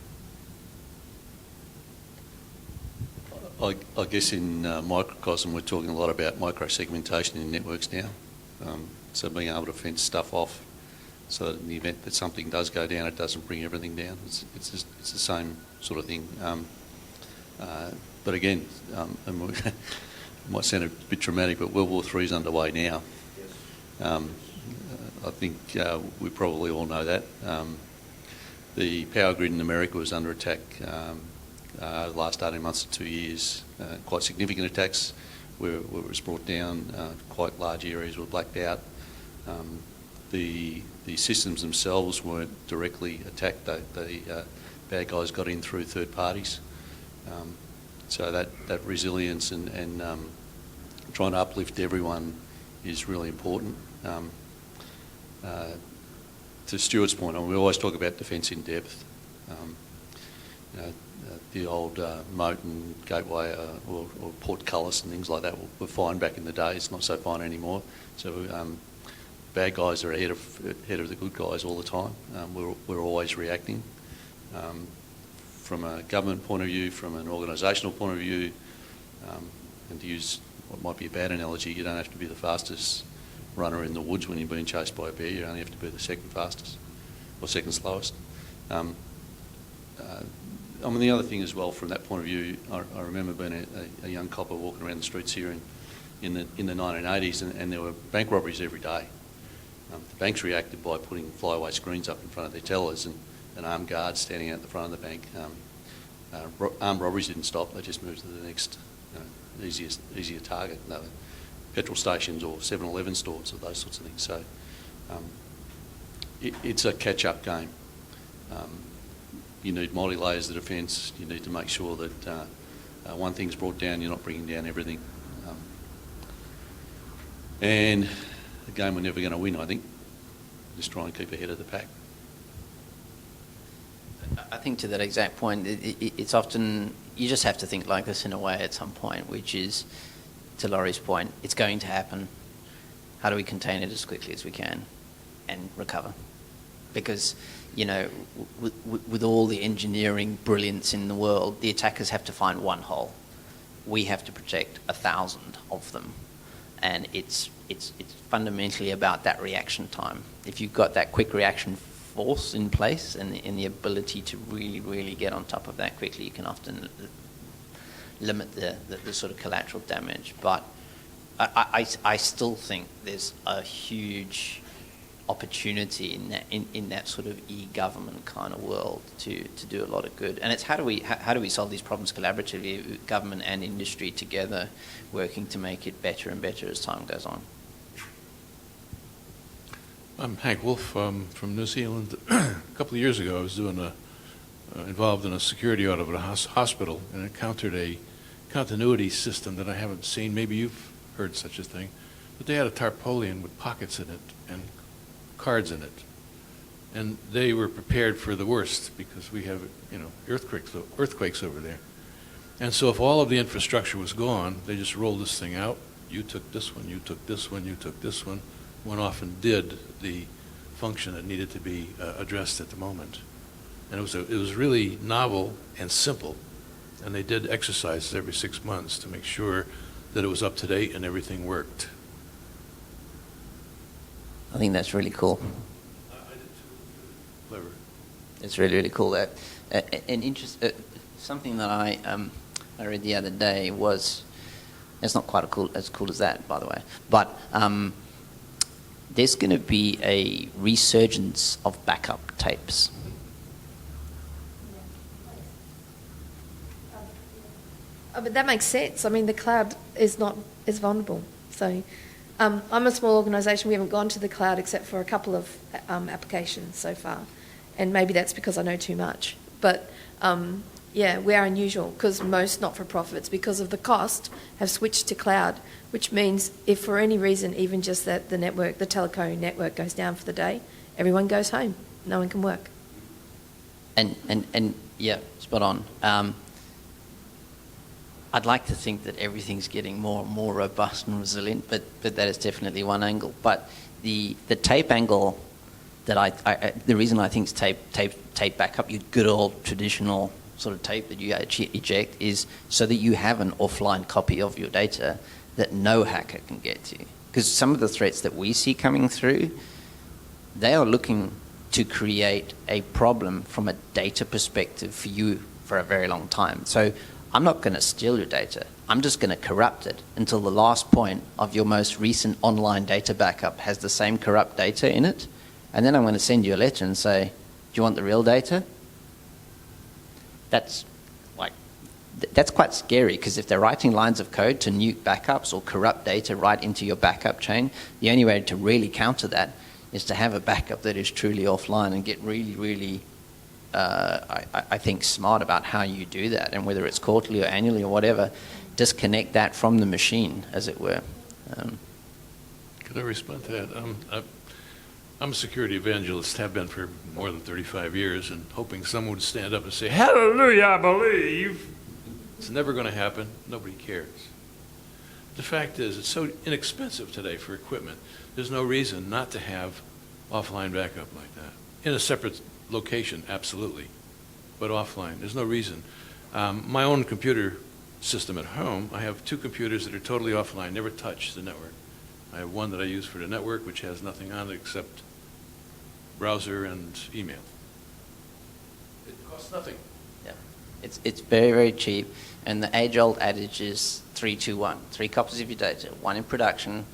I guess in microcosm we're talking a lot about micro-segmentation in networks now. So being able to fence stuff off so that in the event that something does go down, it doesn't bring everything down. It's the same sort of thing. But again, and it might sound a bit dramatic, but World War III is underway now. I think we probably all know that. The power grid in America was under attack the last 18 months to 2 years. Quite significant attacks where it was brought down. Quite large areas were blacked out. The systems themselves weren't directly attacked. The bad guys got in through third parties. So that resilience and trying to uplift everyone is really important. To Stuart's point, I mean, we always talk about defence in depth. You know, the old moat and gateway or portcullis and things like that were fine back in the day. It's not so fine anymore. So bad guys are ahead of the good guys all the time. We're always reacting. From a government point of view, from an organisational point of view, and to use what might be a bad analogy, you don't have to be the fastest runner in the woods when you're being chased by a bear. You only have to be the second fastest or second slowest. I mean, the other thing as well, from that point of view, I remember being a young copper walking around the streets here in the 1980s, and there were bank robberies every day. The banks reacted by putting flyaway screens up in front of their tellers and armed guards standing out the front of the bank. Armed robberies didn't stop; they just moved to the next easier target. No, petrol stations or 7-Eleven stores or those sorts of things. So it's a catch-up game. You need multi-layers of defence. You need to make sure that one thing's brought down, you're not bringing down everything. And a game we're never going to win, I think. Just try and keep ahead of the pack. I think to that exact point, it's often, you just have to think like this in a way at some point, which is, to Laurie's point, it's going to happen. How do we contain it as quickly as we can and recover? Because, you know, with all the engineering brilliance in the world, the attackers have to find one hole. We have to protect 1,000 of them. And it's fundamentally about that reaction time. If you've got that quick reaction force in place and the ability to really, really get on top of that quickly, you can often limit the sort of collateral damage. But I still think there's a huge opportunity in that sort of e-government kind of world to do a lot of good. And it's how do we solve these problems collaboratively, government and industry together, working to make it better and better as time goes on. I'm Hank Wolfe from New Zealand. A couple of years ago, I was involved in a security audit of a hospital and encountered a continuity system that I haven't seen. Maybe you've heard such a thing, but they had a tarpaulin with pockets in it and cards in it. And they were prepared for the worst because we have, earthquakes over there. And so if all of the infrastructure was gone, they just rolled this thing out. You took this one, you took this one, you took this one, went off and did the function that needed to be addressed at the moment. And it was really novel and simple. And they did exercises every 6 months to make sure that it was up to date and everything worked. I think that's really cool. I did too. Clever. It's really, really cool. Something that I read the other day was, it's not quite as cool as that, by the way, but there's going to be a resurgence of backup tapes. But that makes sense. I mean, the cloud is vulnerable. So I'm a small organisation. We haven't gone to the cloud except for a couple of applications so far. And maybe that's because I know too much. But yeah, we are unusual because most not-for-profits, because of the cost, have switched to cloud, which means if for any reason, even just that the telco network goes down for the day, everyone goes home. No one can work. And yeah, spot on. I'd like to think that everything's getting more and more robust and resilient, but that is definitely one angle. But the tape angle that the reason I think it's tape backup, your good old traditional sort of tape that you actually eject, is so that you have an offline copy of your data that no hacker can get to. Because some of the threats that we see coming through, they are looking to create a problem from a data perspective for you for a very long time. So I'm not going to steal your data. I'm just going to corrupt it until the last point of your most recent online data backup has the same corrupt data in it. And then I'm going to send you a letter and say, do you want the real data? That's quite scary, because if they're writing lines of code to nuke backups or corrupt data right into your backup chain, the only way to really counter that is to have a backup that is truly offline and get really, really I think smart about how you do that, and whether it's quarterly or annually or whatever, disconnect that from the machine, as it were. Could I respond to that? I'm a security evangelist, have been for more than 35 years, and hoping someone would stand up and say, "Hallelujah, I believe." It's never going to happen. Nobody cares. The fact is, it's so inexpensive today for equipment. There's no reason not to have offline backup like that. In a separate location, absolutely, but offline. There's no reason. My own computer system at home, I have 2 computers that are totally offline, never touch the network. I have one that I use for the network, which has nothing on it except browser and email. It costs nothing. Yeah, it's very, very cheap, and the age-old adage is 3-2-1. 3 copies of your data, 1 in production,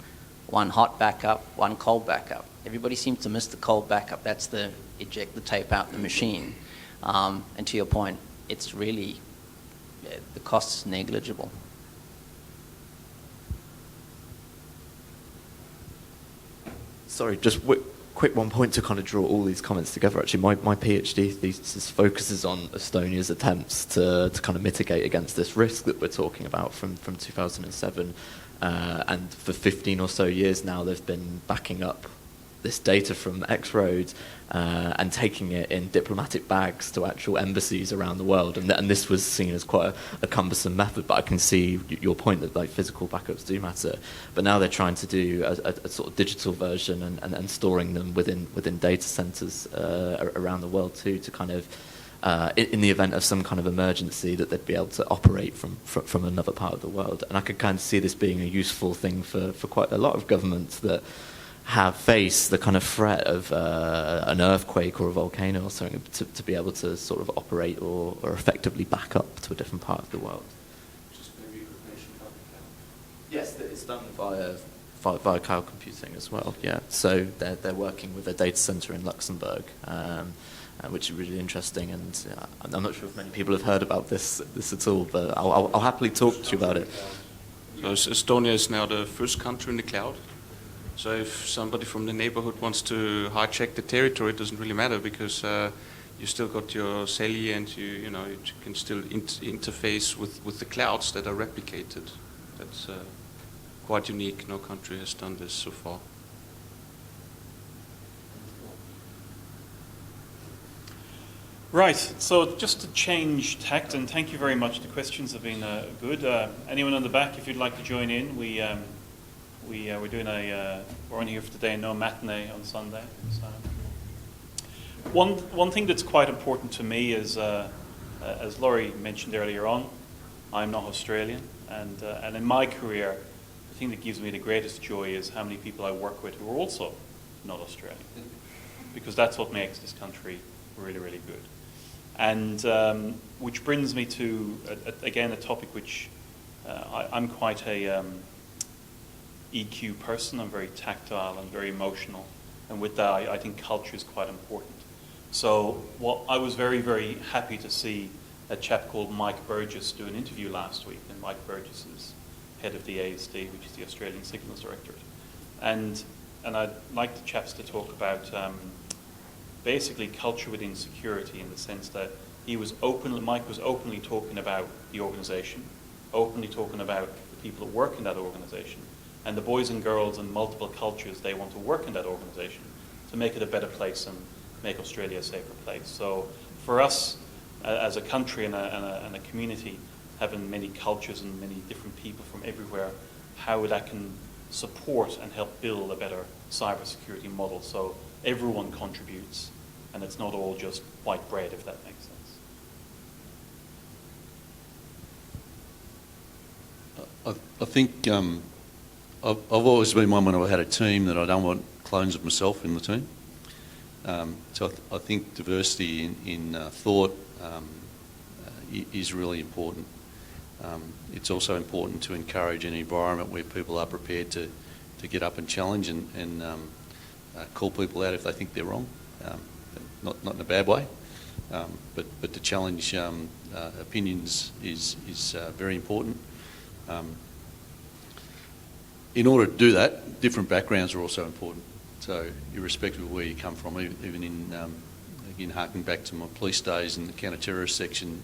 1 hot backup, 1 cold backup. Everybody seems to miss the cold backup. That's the eject the tape out the machine. And to your point, it's really, the cost is negligible. Sorry, just quick one point to kind of draw all these comments together. Actually, my PhD thesis focuses on Estonia's attempts to kind of mitigate against this risk that we're talking about from 2007. And for 15 or so years now, they've been backing up this data from X-Road and taking it in diplomatic bags to actual embassies around the world. And this was seen as quite a cumbersome method, but I can see your point that like physical backups do matter. But now they're trying to do a sort of digital version and storing them within data centers around the world too, to kind of, in the event of some kind of emergency, that they'd be able to operate from another part of the world. And I could kind of see this being a useful thing for quite a lot of governments that have faced the kind of threat of an earthquake or a volcano or something, to be able to sort of operate or effectively back up to a different part of the world. Just maybe information public cloud. Yes, it's done via cloud computing as well. Yeah, so they're working with a data center in Luxembourg, which is really interesting. And I'm not sure if many people have heard about this at all, but I'll happily talk to you about it. So Estonia is now the first country in the cloud. So if somebody from the neighborhood wants to hijack the territory, it doesn't really matter, because you still got your CELI, and you can still interface with the clouds that are replicated. That's quite unique. No country has done this so far. Right, so just to change tact, and thank you very much. The questions have been good. Anyone on the back, if you'd like to join in, we're doing we're on here for today, no matinee on Sunday. So. One thing that's quite important to me is, as Laurie mentioned earlier on, I'm not Australian, and in my career, the thing that gives me the greatest joy is how many people I work with who are also not Australian, because that's what makes this country really, really good. And which brings me to, again, a topic which I'm quite a EQ person. I'm very tactile and very emotional. And with that, I think culture is quite important. So I was very, very happy to see a chap called Mike Burgess do an interview last week. And Mike Burgess is head of the ASD, which is the Australian Signals Directorate. And I'd like the chaps to talk about basically culture within security, in the sense that Mike was openly talking about the organisation, openly talking about the people that work in that organisation, and the boys and girls and multiple cultures they want to work in that organisation to make it a better place and make Australia a safer place. So for us as a country and a community, having many cultures and many different people from everywhere, how that can support and help build a better cybersecurity model, so everyone contributes and it's not all just white bread, if that makes sense. I think I've always been one when I've had a team that I don't want clones of myself in the team. So I think diversity in thought is really important. It's also important to encourage an environment where people are prepared to get up and challenge and call people out if they think they're wrong. Not in a bad way, but to challenge opinions is very important. In order to do that, different backgrounds are also important. So irrespective of where you come from, even in, again, harking back to my police days in the counter-terrorist section,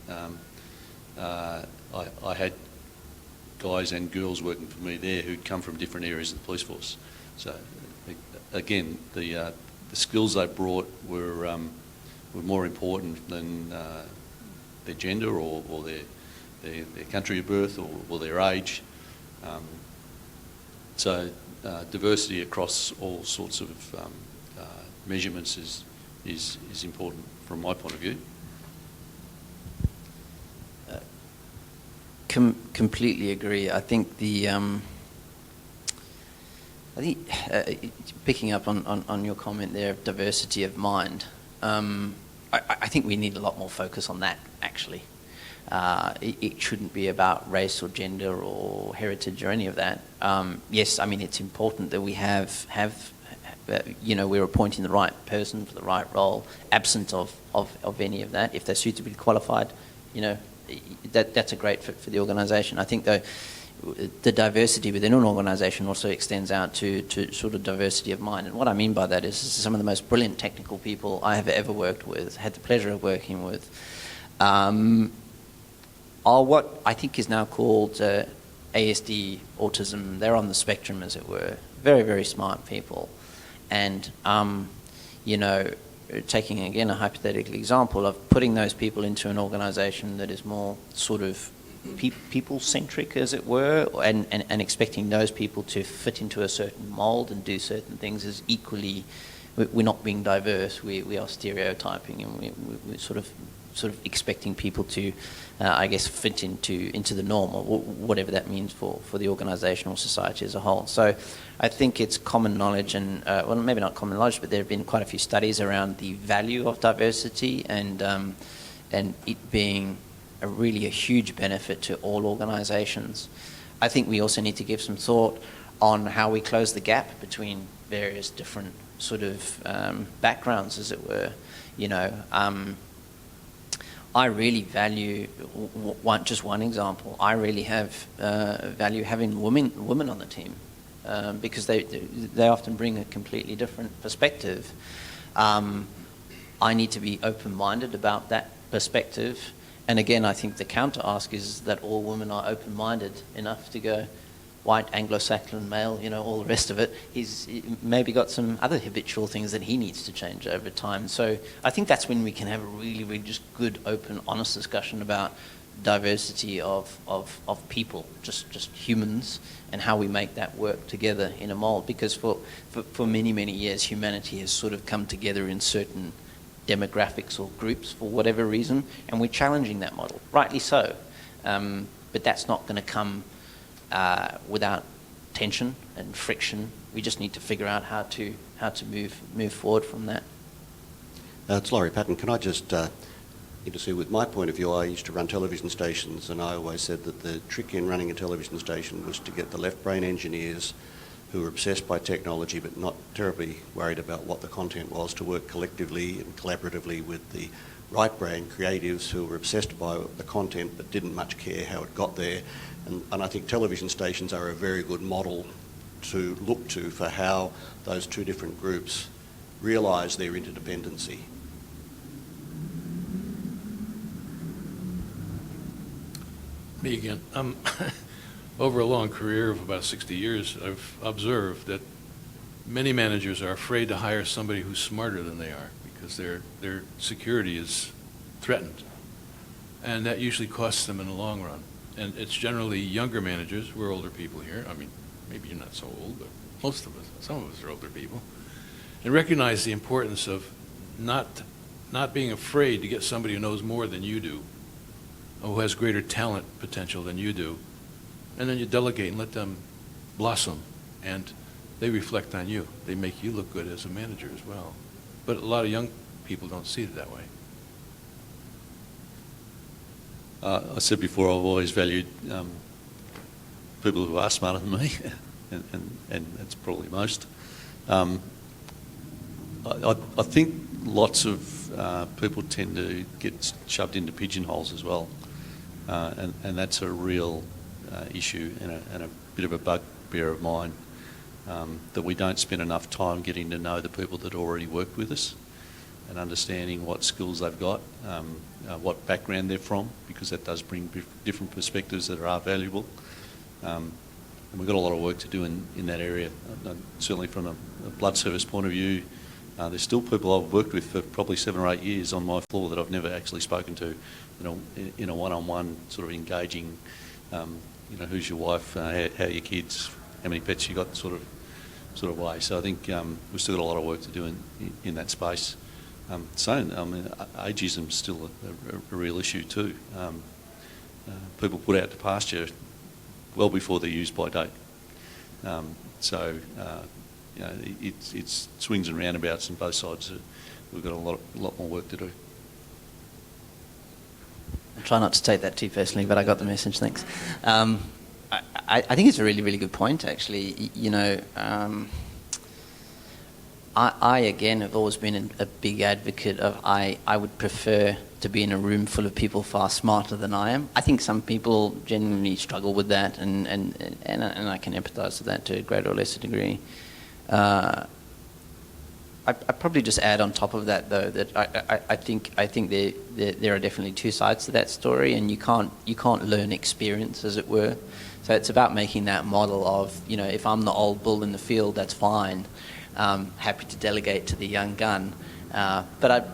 I had guys and girls working for me there who'd come from different areas of the police force. So again, the skills they brought were more important than their gender or their country of birth or their age. So diversity across all sorts of measurements is important from my point of view. Completely agree. I think picking up on your comment there of diversity of mind, I think we need a lot more focus on that, actually. It shouldn't be about race or gender or heritage or any of that. Yes, I mean, it's important that we have we're appointing the right person for the right role, absent of any of that. If they're suitably qualified, that's a great fit for the organisation. I think, though, the diversity within an organisation also extends out to sort of diversity of mind. And what I mean by that is some of the most brilliant technical people I have ever worked with, had the pleasure of working with, are what I think is now called ASD autism. They're on the spectrum, as it were. Very, very smart people. And, taking again a hypothetical example of putting those people into an organisation that is more sort of people-centric, as it were, and expecting those people to fit into a certain mould and do certain things is equally, we're not being diverse, we are stereotyping, and we're sort of expecting people to, fit into the norm, or whatever that means for the organisation or society as a whole. So I think it's common knowledge, and well, maybe not common knowledge, but there have been quite a few studies around the value of diversity and it being a huge benefit to all organisations. I think we also need to give some thought on how we close the gap between various different sort of backgrounds, as it were. I really value just one example. I really value having women on the team because they often bring a completely different perspective. I need to be open-minded about that perspective. And again, I think the counter ask is that all women are open-minded enough to go, white Anglo-Saxon male, all the rest of it. He's maybe got some other habitual things that he needs to change over time. So I think that's when we can have a really, really just good, open, honest discussion about diversity of people, just humans, and how we make that work together in a mold. Because for many, many years, humanity has sort of come together in certain demographics or groups for whatever reason, and we're challenging that model, rightly so. But that's not going to come without tension and friction. We just need to figure out how to move forward from that. It's Laurie Patton. Can I just intercede with my point of view? I used to run television stations, and I always said that the trick in running a television station was to get the left-brain engineers who were obsessed by technology but not terribly worried about what the content was, to work collectively and collaboratively with the right-brain creatives who were obsessed by the content but didn't much care how it got there. And I think television stations are a very good model to look to for how those two different groups realise their interdependency. Me again. Over a long career of about 60 years, I've observed that many managers are afraid to hire somebody who's smarter than they are because their security is threatened. And that usually costs them in the long run. And it's generally younger managers. We're older people here. I mean, maybe you're not so old, but most of us, some of us are older people. And recognize the importance of not being afraid to get somebody who knows more than you do, or who has greater talent potential than you do. And then you delegate and let them blossom, and they reflect on you. They make you look good as a manager as well. But a lot of young people don't see it that way. I said before, I've always valued people who are smarter than me, and that's probably most. I think lots of people tend to get shoved into pigeonholes as well, and that's a real issue and a bit of a bugbear of mine, that we don't spend enough time getting to know the people that already work with us and understanding what skills they've got, what background they're from, because that does bring different perspectives that are valuable. And we've got a lot of work to do in that area. Certainly from a blood service point of view, there's still people I've worked with for probably 7 or 8 years on my floor that I've never actually spoken to, in a one-on-one sort of engaging, who's your wife, how are your kids, how many pets you got, sort of way. So I think we've still got a lot of work to do in that space. Ageism's still a real issue too. People put out to pasture well before they're used by date. It's swings and roundabouts on both sides. We've got a lot more work to do. I'll try not to take that too personally, but I got the message, thanks. I think it's a really, really good point, actually. I again have always been a big advocate of I would prefer to be in a room full of people far smarter than I am. I think some people genuinely struggle with that, and I can empathise with that to a greater or lesser degree. I'd probably just add on top of that, though, that I think there are definitely two sides to that story, and you can't learn experience, as it were. So it's about making that model of, if I'm the old bull in the field, that's fine. Happy to delegate to the young gun, but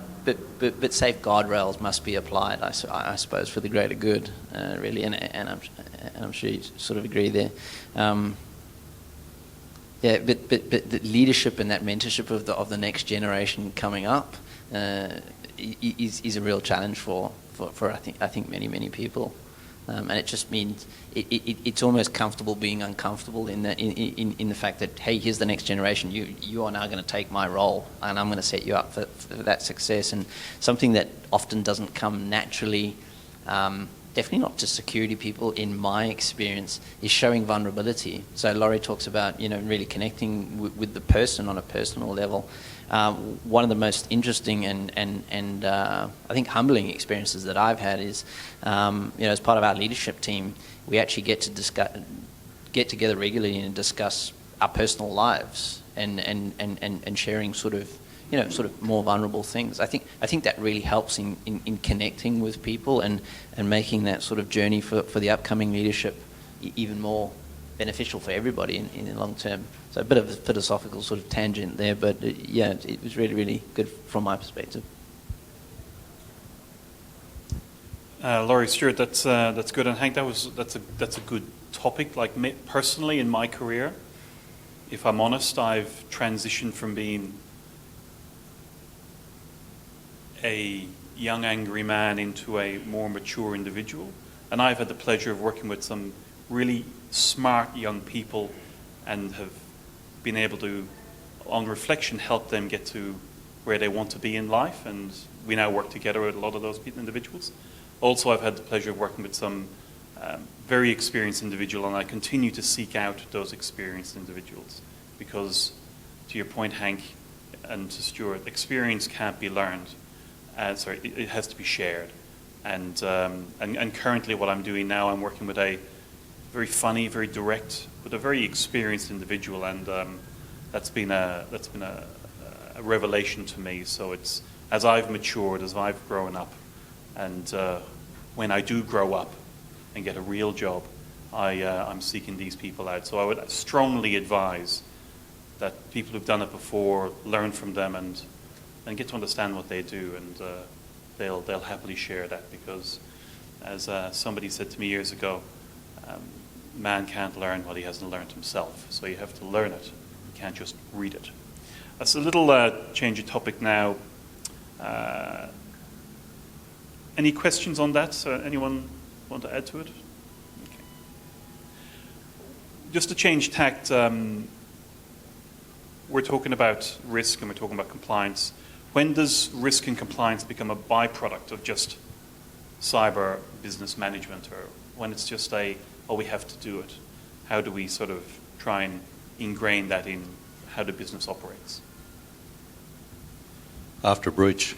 safe guardrails must be applied, I suppose, for the greater good, really, and I'm sure you sort of agree there. But the leadership and that mentorship of the next generation coming up is a real challenge for I think many people. And it just means it's almost comfortable being uncomfortable in the fact that, hey, here's the next generation. You are now going to take my role, and I'm going to set you up for that success. And something that often doesn't come naturally, definitely not to security people, in my experience, is showing vulnerability. So Laurie talks about really connecting with the person on a personal level. One of the most interesting and I think humbling experiences that I've had is, as part of our leadership team, we actually get together regularly and discuss our personal lives and sharing sort of more vulnerable things. I think that really helps in connecting with people and making that sort of journey for the upcoming leadership even more beneficial for everybody in the long term. So a bit of a philosophical sort of tangent there, but yeah, it was really, really good from my perspective. Laurie, Stuart, that's good, and Hank, that's a good topic. Like personally, in my career, if I'm honest, I've transitioned from being a young angry man into a more mature individual, and I've had the pleasure of working with some really smart young people and have been able to, on reflection, help them get to where they want to be in life, and we now work together with a lot of those individuals. Also, I've had the pleasure of working with some very experienced individual, and I continue to seek out those experienced individuals because, to your point, Hank, and to Stuart, experience can't be learned. It has to be shared. And currently what I'm doing now, I'm working with a very funny, very direct, but a very experienced individual, and that's been a revelation to me. So it's, as I've matured, as I've grown up, and when I do grow up and get a real job, I'm seeking these people out. So I would strongly advise that people who've done it before learn from them and get to understand what they do, and they'll happily share that, because as somebody said to me years ago, man can't learn what he hasn't learned himself. So you have to learn it. You can't just read it. That's a little change of topic now. Any questions on that? Anyone want to add to it? Okay. Just to change tact, we're talking about risk and we're talking about compliance. When does risk and compliance become a byproduct of just cyber business management, or when it's just we have to do it? How do we sort of try and ingrain that in how the business operates? After a breach.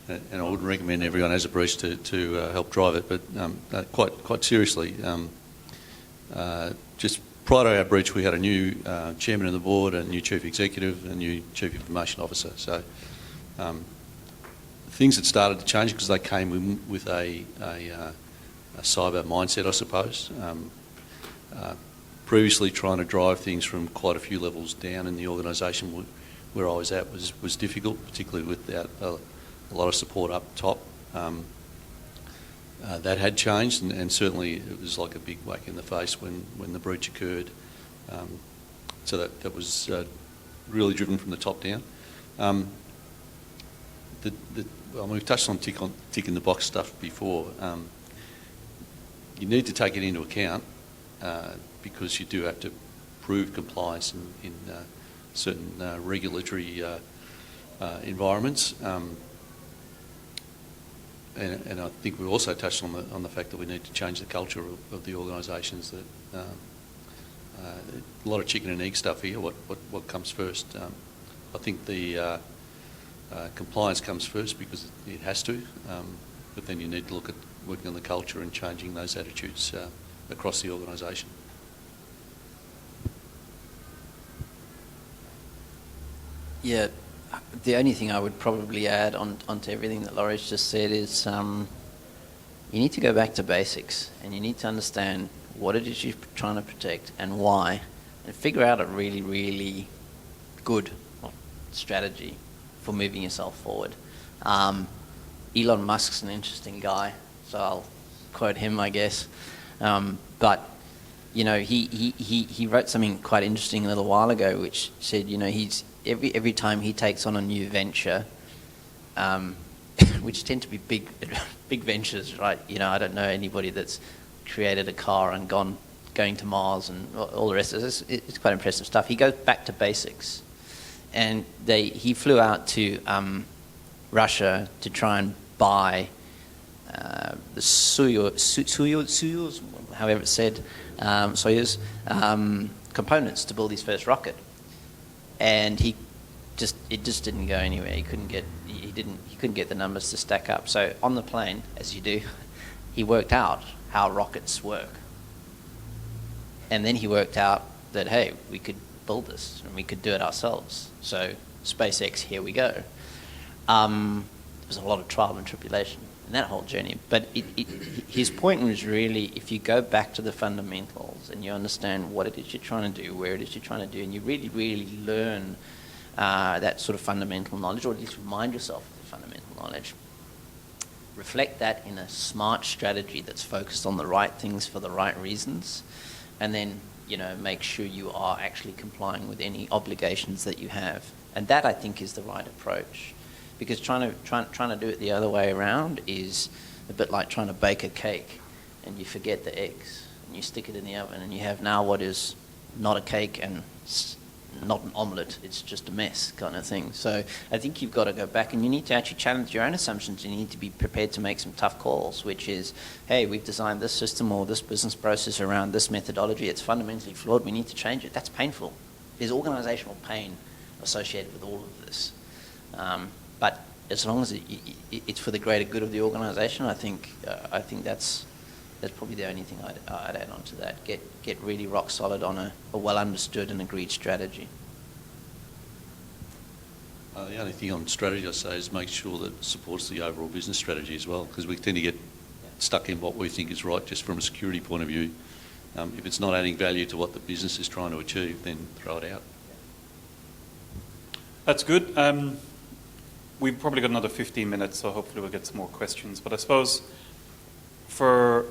And I wouldn't recommend everyone has a breach to help drive it, but quite seriously, just prior to our breach, we had a new chairman of the board, a new chief executive, a new chief information officer. So things had started to change because they came with a cyber mindset, I suppose. Previously, trying to drive things from quite a few levels down in the organisation where I was at was difficult, particularly without a lot of support up top. That had changed, and certainly it was like a big whack in the face when the breach occurred. So that was really driven from the top down. We've touched on tick in the box stuff before. You need to take it into account because you do have to prove compliance in certain regulatory environments. And I think we also touched on the fact that we need to change the culture of the organisations. That a lot of chicken and egg stuff here. What comes first? I think the compliance comes first because it has to, but then you need to look at working on the culture and changing those attitudes across the organisation. Yeah. The only thing I would probably add onto everything that Laurie's just said is you need to go back to basics, and you need to understand what it is you're trying to protect and why, and figure out a really, really good strategy for moving yourself forward. Elon Musk's an interesting guy, so I'll quote him, I guess. But you know, he wrote something quite interesting a little while ago, which said, you know, he's every time he takes on a new venture, which tend to be big ventures, right? You know, I don't know anybody that's created a car and going to Mars and all the rest of this. It's quite impressive stuff. He goes back to basics, and he flew out to Russia to try and buy the Soyuz, however it's said, Soyuz components to build his first rocket. And it just didn't go anywhere. He couldn't get the numbers to stack up. So on the plane, as you do, he worked out how rockets work. And then he worked out that, hey, we could build this and we could do it ourselves. So SpaceX, here we go. There was a lot of trial and tribulation, in that whole journey. But his point was really, if you go back to the fundamentals and you understand what it is you're trying to do, where it is you're trying to do, and you really, really learn that sort of fundamental knowledge, or at least remind yourself of the fundamental knowledge, reflect that in a smart strategy that's focused on the right things for the right reasons, and then, make sure you are actually complying with any obligations that you have. And that, I think, is the right approach. Because trying to do it the other way around is a bit like trying to bake a cake and you forget the eggs and you stick it in the oven and you have now what is not a cake and not an omelette, it's just a mess kind of thing. So I think you've got to go back and you need to actually challenge your own assumptions. You need to be prepared to make some tough calls, which is, hey, we've designed this system or this business process around this methodology. It's fundamentally flawed. We need to change it. That's painful. There's organizational pain associated with all of this. But as long as it's for the greater good of the organisation, I think that's probably the only thing I'd add on to that. Get really rock solid on a well understood and agreed strategy. The only thing on strategy I say is make sure that it supports the overall business strategy as well, because we tend to get stuck in what we think is right just from a security point of view. If it's not adding value to what the business is trying to achieve, then throw it out. That's good. We've probably got another 15 minutes, so hopefully we'll get some more questions. But I suppose for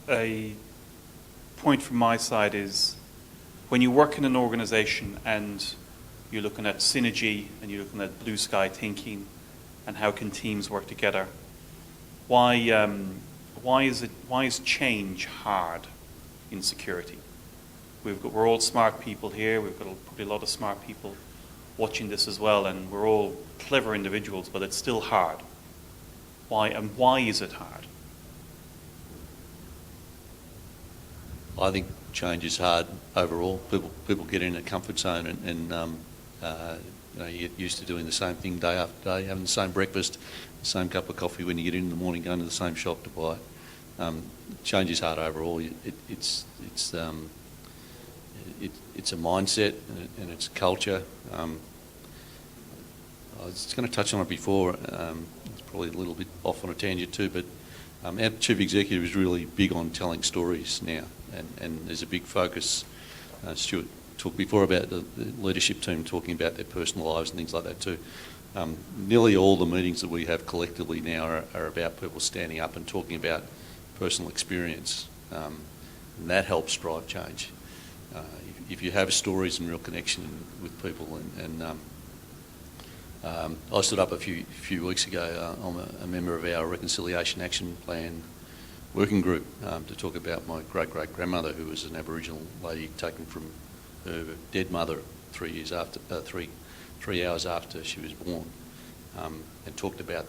a point from my side is when you work in an organization and you're looking at synergy and you're looking at blue sky thinking and how can teams work together, why is change hard in security? We're all smart people here. We've got probably a lot of smart people watching this as well, and we're all clever individuals, but it's still hard. Why is it hard? I think change is hard overall. People get in a comfort zone and you get used to doing the same thing day after day, having the same breakfast, the same cup of coffee when you get in the morning, going to the same shop to buy. Change is hard overall. It's a mindset and it's a culture. I was going to touch on it before. It's probably a little bit off on a tangent too, but our chief executive is really big on telling stories now, and there's a big focus. Stuart talked before about the leadership team talking about their personal lives and things like that too. Nearly all the meetings that we have collectively now are about people standing up and talking about personal experience, and that helps drive change. If you have stories and real connection with people, I stood up a few weeks ago. I'm a member of our Reconciliation Action Plan working group to talk about my great-great-grandmother, who was an Aboriginal lady taken from her dead mother 3 hours after she was born, and talked about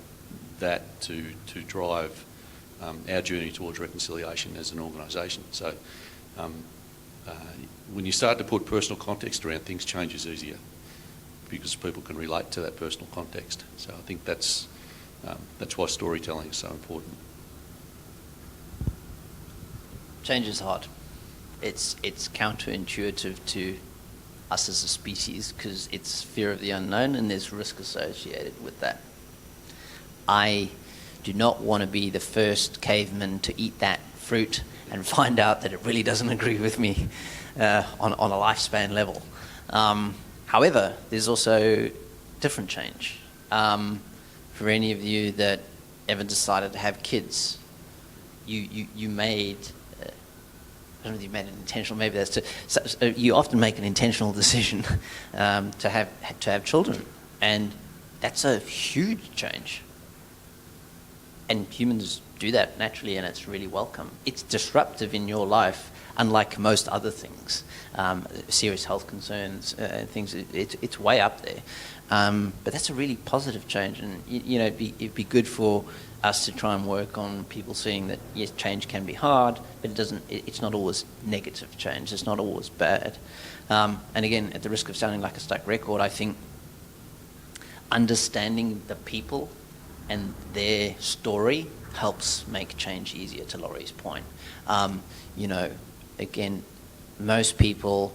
that to drive our journey towards reconciliation as an organisation. So when you start to put personal context around things, change is easier because people can relate to that personal context. So I think that's why storytelling is so important. Change is hard. It's counterintuitive to us as a species because it's fear of the unknown and there's risk associated with that. I do not want to be the first caveman to eat that fruit and find out that it really doesn't agree with me on a lifespan level. However, there's also different change. For any of you that ever decided to have kids, you made, I don't know if you made an intentional, maybe that's so you often make an intentional decision to have children, and that's a huge change. And humans do that naturally, and it's really welcome. It's disruptive in your life, unlike most other things, serious health concerns, things. It's way up there, but that's a really positive change, and it'd be good for us to try and work on people seeing that yes, change can be hard, but it's not always negative change. It's not always bad. And again, at the risk of sounding like a stuck record, I think understanding the people and their story helps make change easier, to Laurie's point. Again, most people,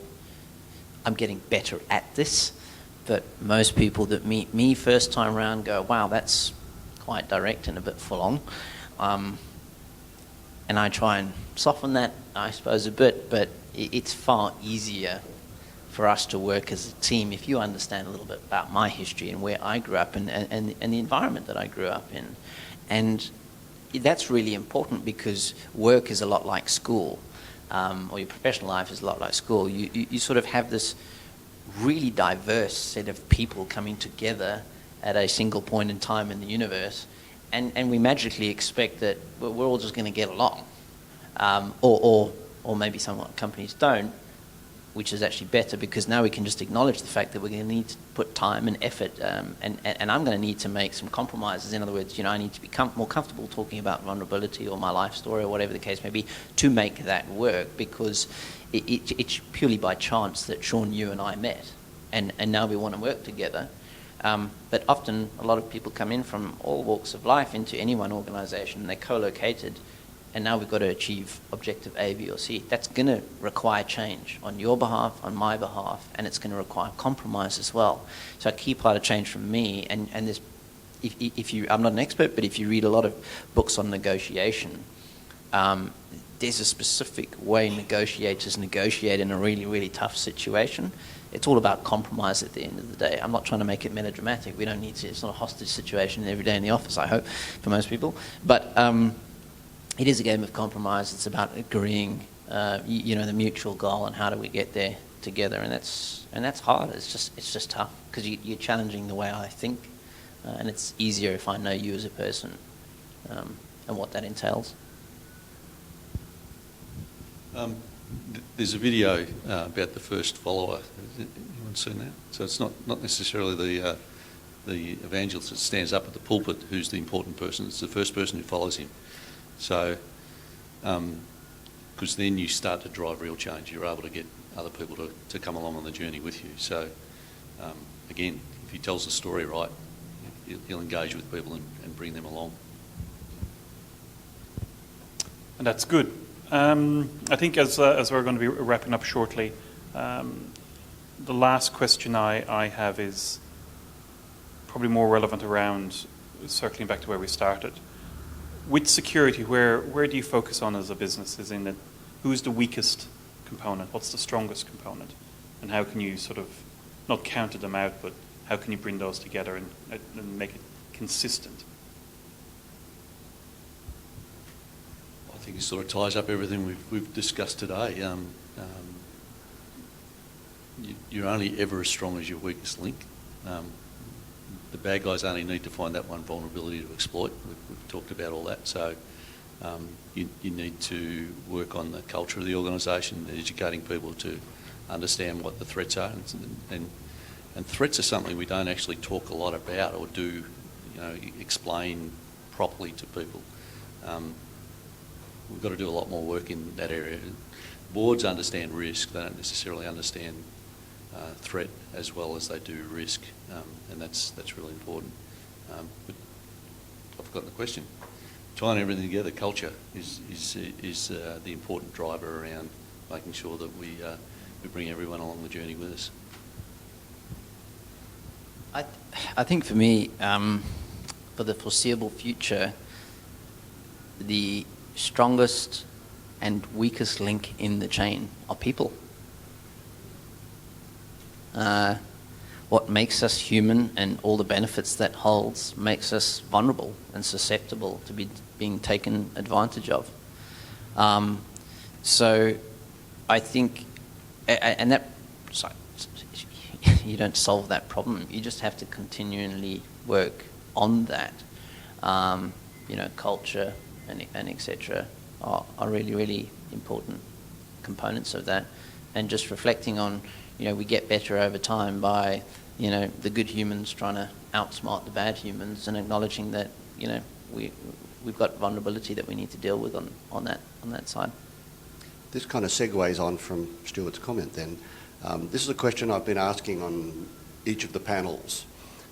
I'm getting better at this, but most people that meet me first time around go, wow, that's quite direct and a bit full on. And I try and soften that, I suppose, a bit, but it's far easier for us to work as a team if you understand a little bit about my history and where I grew up and the environment that I grew up in. And that's really important because work is a lot like school, or your professional life is a lot like school. You sort of have this really diverse set of people coming together at a single point in time in the universe, and we magically expect that we're all just going to get along, or maybe some companies don't, which is actually better because now we can just acknowledge the fact that we're going to need to put time and effort, and I'm going to need to make some compromises. In other words, I need to be more comfortable talking about vulnerability or my life story or whatever the case may be to make that work, because it's purely by chance that Sean, you and I met, and now we want to work together. But often a lot of people come in from all walks of life into any one organisation, and they're co-located, and now we've got to achieve objective A, B, or C. That's going to require change on your behalf, on my behalf, and it's going to require compromise as well. So a key part of change from me, and there's, if you, I'm not an expert, but if you read a lot of books on negotiation, there's a specific way negotiators negotiate in a really, really tough situation. It's all about compromise at the end of the day. I'm not trying to make it melodramatic. We don't need to. It's not a hostage situation every day in the office, I hope, for most people. But it is a game of compromise. It's about agreeing, the mutual goal and how do we get there together. And that's hard. It's just tough because you're challenging the way I think, and it's easier if I know you as a person and what that entails. There's a video about the first follower. Has anyone seen that? So it's not necessarily the evangelist that stands up at the pulpit who's the important person. It's the first person who follows him. So, because then you start to drive real change. You're able to get other people to come along on the journey with you. So, again, if he tells the story right, he'll engage with people and bring them along. And that's good. I think as we're going to be wrapping up shortly, the last question I have is probably more relevant around circling back to where we started. With security, where do you focus on as a business? Is in it, who's the weakest component? What's the strongest component? And how can you sort of, not counter them out, but how can you bring those together and make it consistent? I think it sort of ties up everything we've discussed today. You're only ever as strong as your weakest link. The bad guys only need to find that one vulnerability to exploit. We've talked about all that. So you need to work on the culture of the organisation, educating people to understand what the threats are. And threats are something we don't actually talk a lot about or do, explain properly to people. We've got to do a lot more work in that area. Boards understand risk. They don't necessarily understand threat as well as they do risk, and that's really important. But I've forgotten the question. Tying everything together, culture is the important driver around making sure that we bring everyone along the journey with us. I think for me, for the foreseeable future, the strongest and weakest link in the chain are people. What makes us human and all the benefits that holds makes us vulnerable and susceptible to being taken advantage of. So I think, and that, sorry, you don't solve that problem. You just have to continually work on that. Culture and etc. are really, really important components of that. And just reflecting on, we get better over time by, the good humans trying to outsmart the bad humans and acknowledging that, we've got vulnerability that we need to deal with on that side. This kind of segues on from Stuart's comment then. This is a question I've been asking on each of the panels.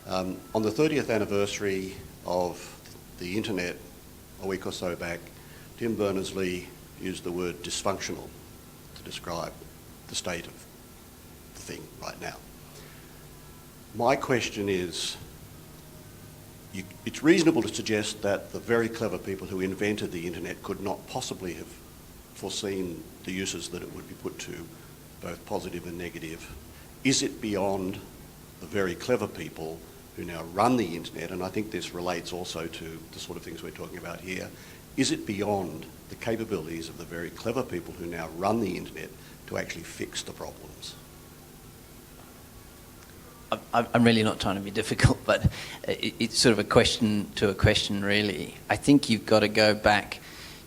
On the 30th anniversary of the internet a week or so back, Tim Berners-Lee used the word dysfunctional to describe the state of the thing right now. My question is, it's reasonable to suggest that the very clever people who invented the internet could not possibly have foreseen the uses that it would be put to, both positive and negative. Is it beyond the very clever people who now run the internet, and I think this relates also to the sort of things we're talking about here, is it beyond the capabilities of the very clever people who now run the internet to actually fix the problems? I'm really not trying to be difficult, but it's sort of a question to a question, really. I think you've got to go back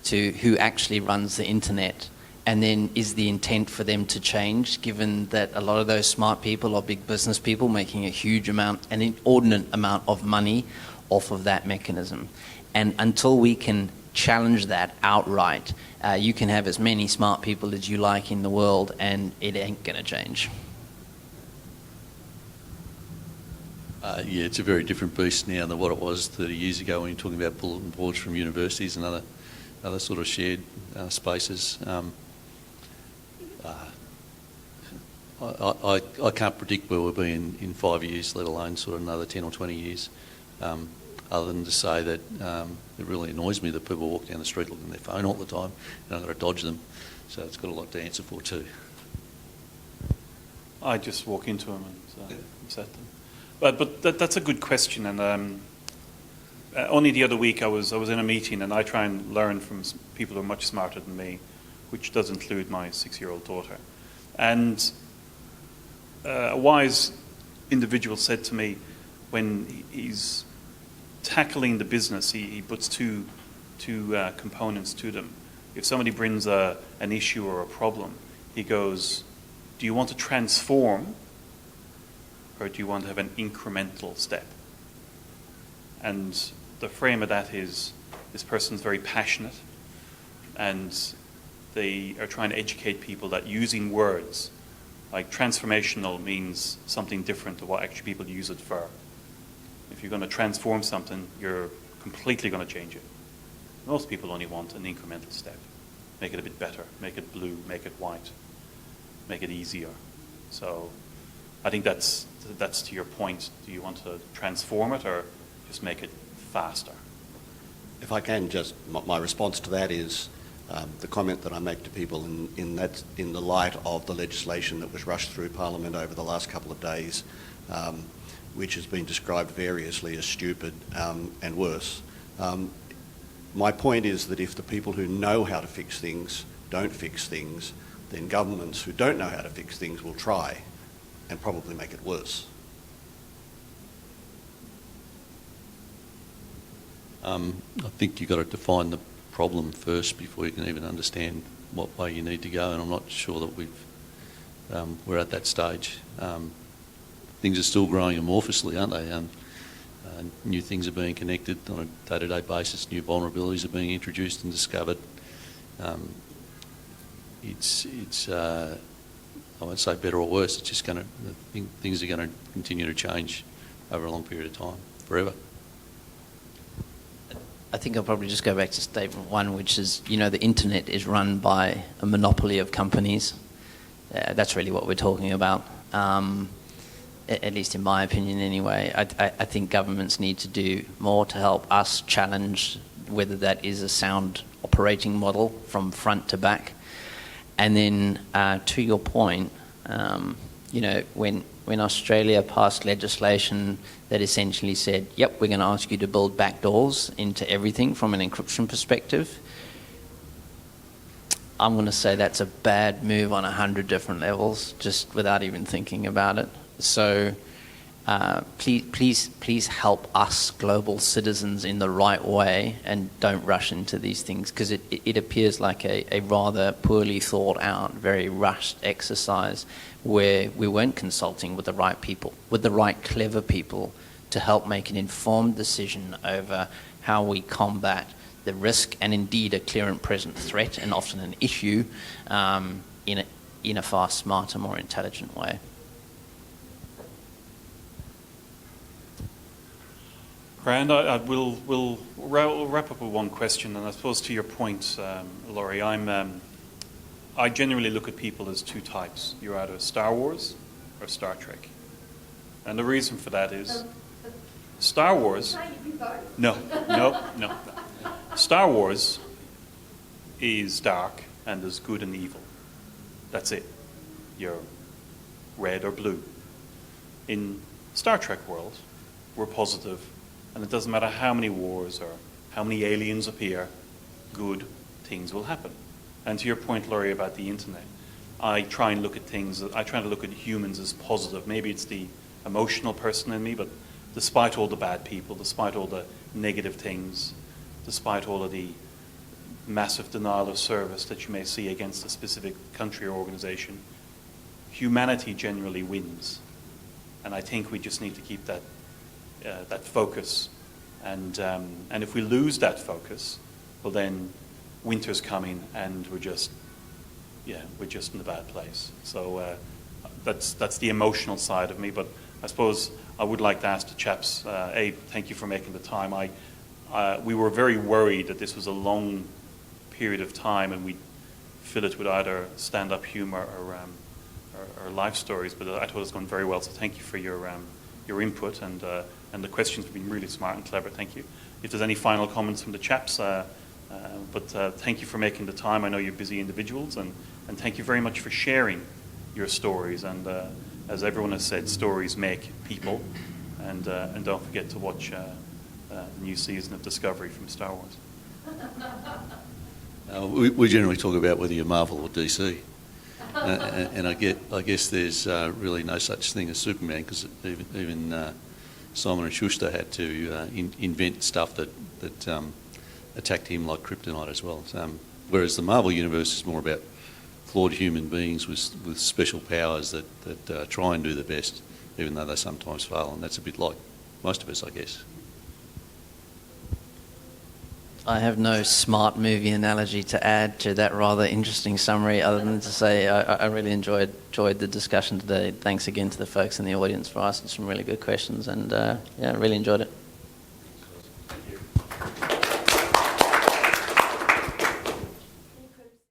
to who actually runs the internet, and then is the intent for them to change, given that a lot of those smart people are big business people making a huge amount, an inordinate amount of money off of that mechanism. And until we can challenge that outright, you can have as many smart people as you like in the world, and it ain't going to change. Yeah, it's a very different beast now than what it was 30 years ago when you're talking about bulletin boards from universities and other sort of shared spaces. I can't predict where we'll be in 5 years, let alone sort of another 10 or 20 years, other than to say that it really annoys me that people walk down the street looking at their phone all the time and I've got to dodge them. So it's got a lot to answer for too. I just walk into them and upset them. But that's a good question, and only the other week I was in a meeting, and I try and learn from people who are much smarter than me, which does include my 6-year-old daughter. And a wise individual said to me, when he's tackling the business, he puts two components to them. If somebody brings an issue or a problem, he goes, do you want to transform, or do you want to have an incremental step? And the frame of that is, this person's very passionate, and they are trying to educate people that using words, like transformational means something different to what actually people use it for. If you're going to transform something, you're completely going to change it. Most people only want an incremental step. Make it a bit better, make it blue, make it white, make it easier. So I think that's to your point. Do you want to transform it or just make it faster? If I can, just my response to that is the comment that I make to people in the light of the legislation that was rushed through Parliament over the last couple of days, which has been described variously as stupid and worse. My point is that if the people who know how to fix things don't fix things, then governments who don't know how to fix things will try and probably make it worse. I think you've got to define the problem first before you can even understand what way you need to go, and I'm not sure that we're at that stage. Things are still growing amorphously, aren't they? New things are being connected on a day-to-day basis. New vulnerabilities are being introduced and discovered. I won't say better or worse. It's just things are going to continue to change over a long period of time, forever. I think I'll probably just go back to statement one, which is, the internet is run by a monopoly of companies. That's really what we're talking about. At least in my opinion anyway. I think governments need to do more to help us challenge whether that is a sound operating model from front to back. And then to your point, when Australia passed legislation that essentially said, yep, we're going to ask you to build backdoors into everything from an encryption perspective, I'm going to say that's a bad move on 100 different levels, just without even thinking about it. So please help us global citizens in the right way and don't rush into these things, because it appears like a rather poorly thought out, very rushed exercise where we weren't consulting with the right people, with the right clever people to help make an informed decision over how we combat the risk and indeed a clear and present threat and often an issue in a far smarter, more intelligent way. Grand, we'll wrap up with one question, and I suppose to your point, Laurie, I generally look at people as two types. You're either Star Wars or Star Trek. And the reason for that is... Star Wars. No. Star Wars is dark and there's good and evil. That's it. You're red or blue. In Star Trek world, we're positive, and it doesn't matter how many wars or how many aliens appear, good things will happen. And to your point, Laurie, about the internet, I try and look at things, I try to look at humans as positive. Maybe it's the emotional person in me, but despite all the bad people, despite all the negative things, despite all of the massive denial of service that you may see against a specific country or organization, humanity generally wins. And I think we just need to keep that focus. And if we lose that focus, well then winter's coming and we're just in a bad place. So that's the emotional side of me. But I suppose I would like to ask the chaps, thank you for making the time. We were very worried that this was a long period of time and we'd fill it with either stand-up humor or life stories, but I thought it was going very well. So thank you for your input, and the questions have been really smart and clever. Thank you. If there's any final comments from the chaps, but thank you for making the time. I know you're busy individuals, and thank you very much for sharing your stories. And as everyone has said, stories make people, and don't forget to watch the new season of Discovery from Star Wars. We generally talk about whether you're Marvel or DC. And I guess there's really no such thing as Superman, because even Simon and Schuster had to invent stuff that attacked him like kryptonite as well. Whereas the Marvel universe is more about flawed human beings with special powers that try and do the best, even though they sometimes fail, and that's a bit like most of us, I guess. I have no smart movie analogy to add to that rather interesting summary, other than to say I really enjoyed the discussion today. Thanks again to the folks in the audience for asking some really good questions, and really enjoyed it.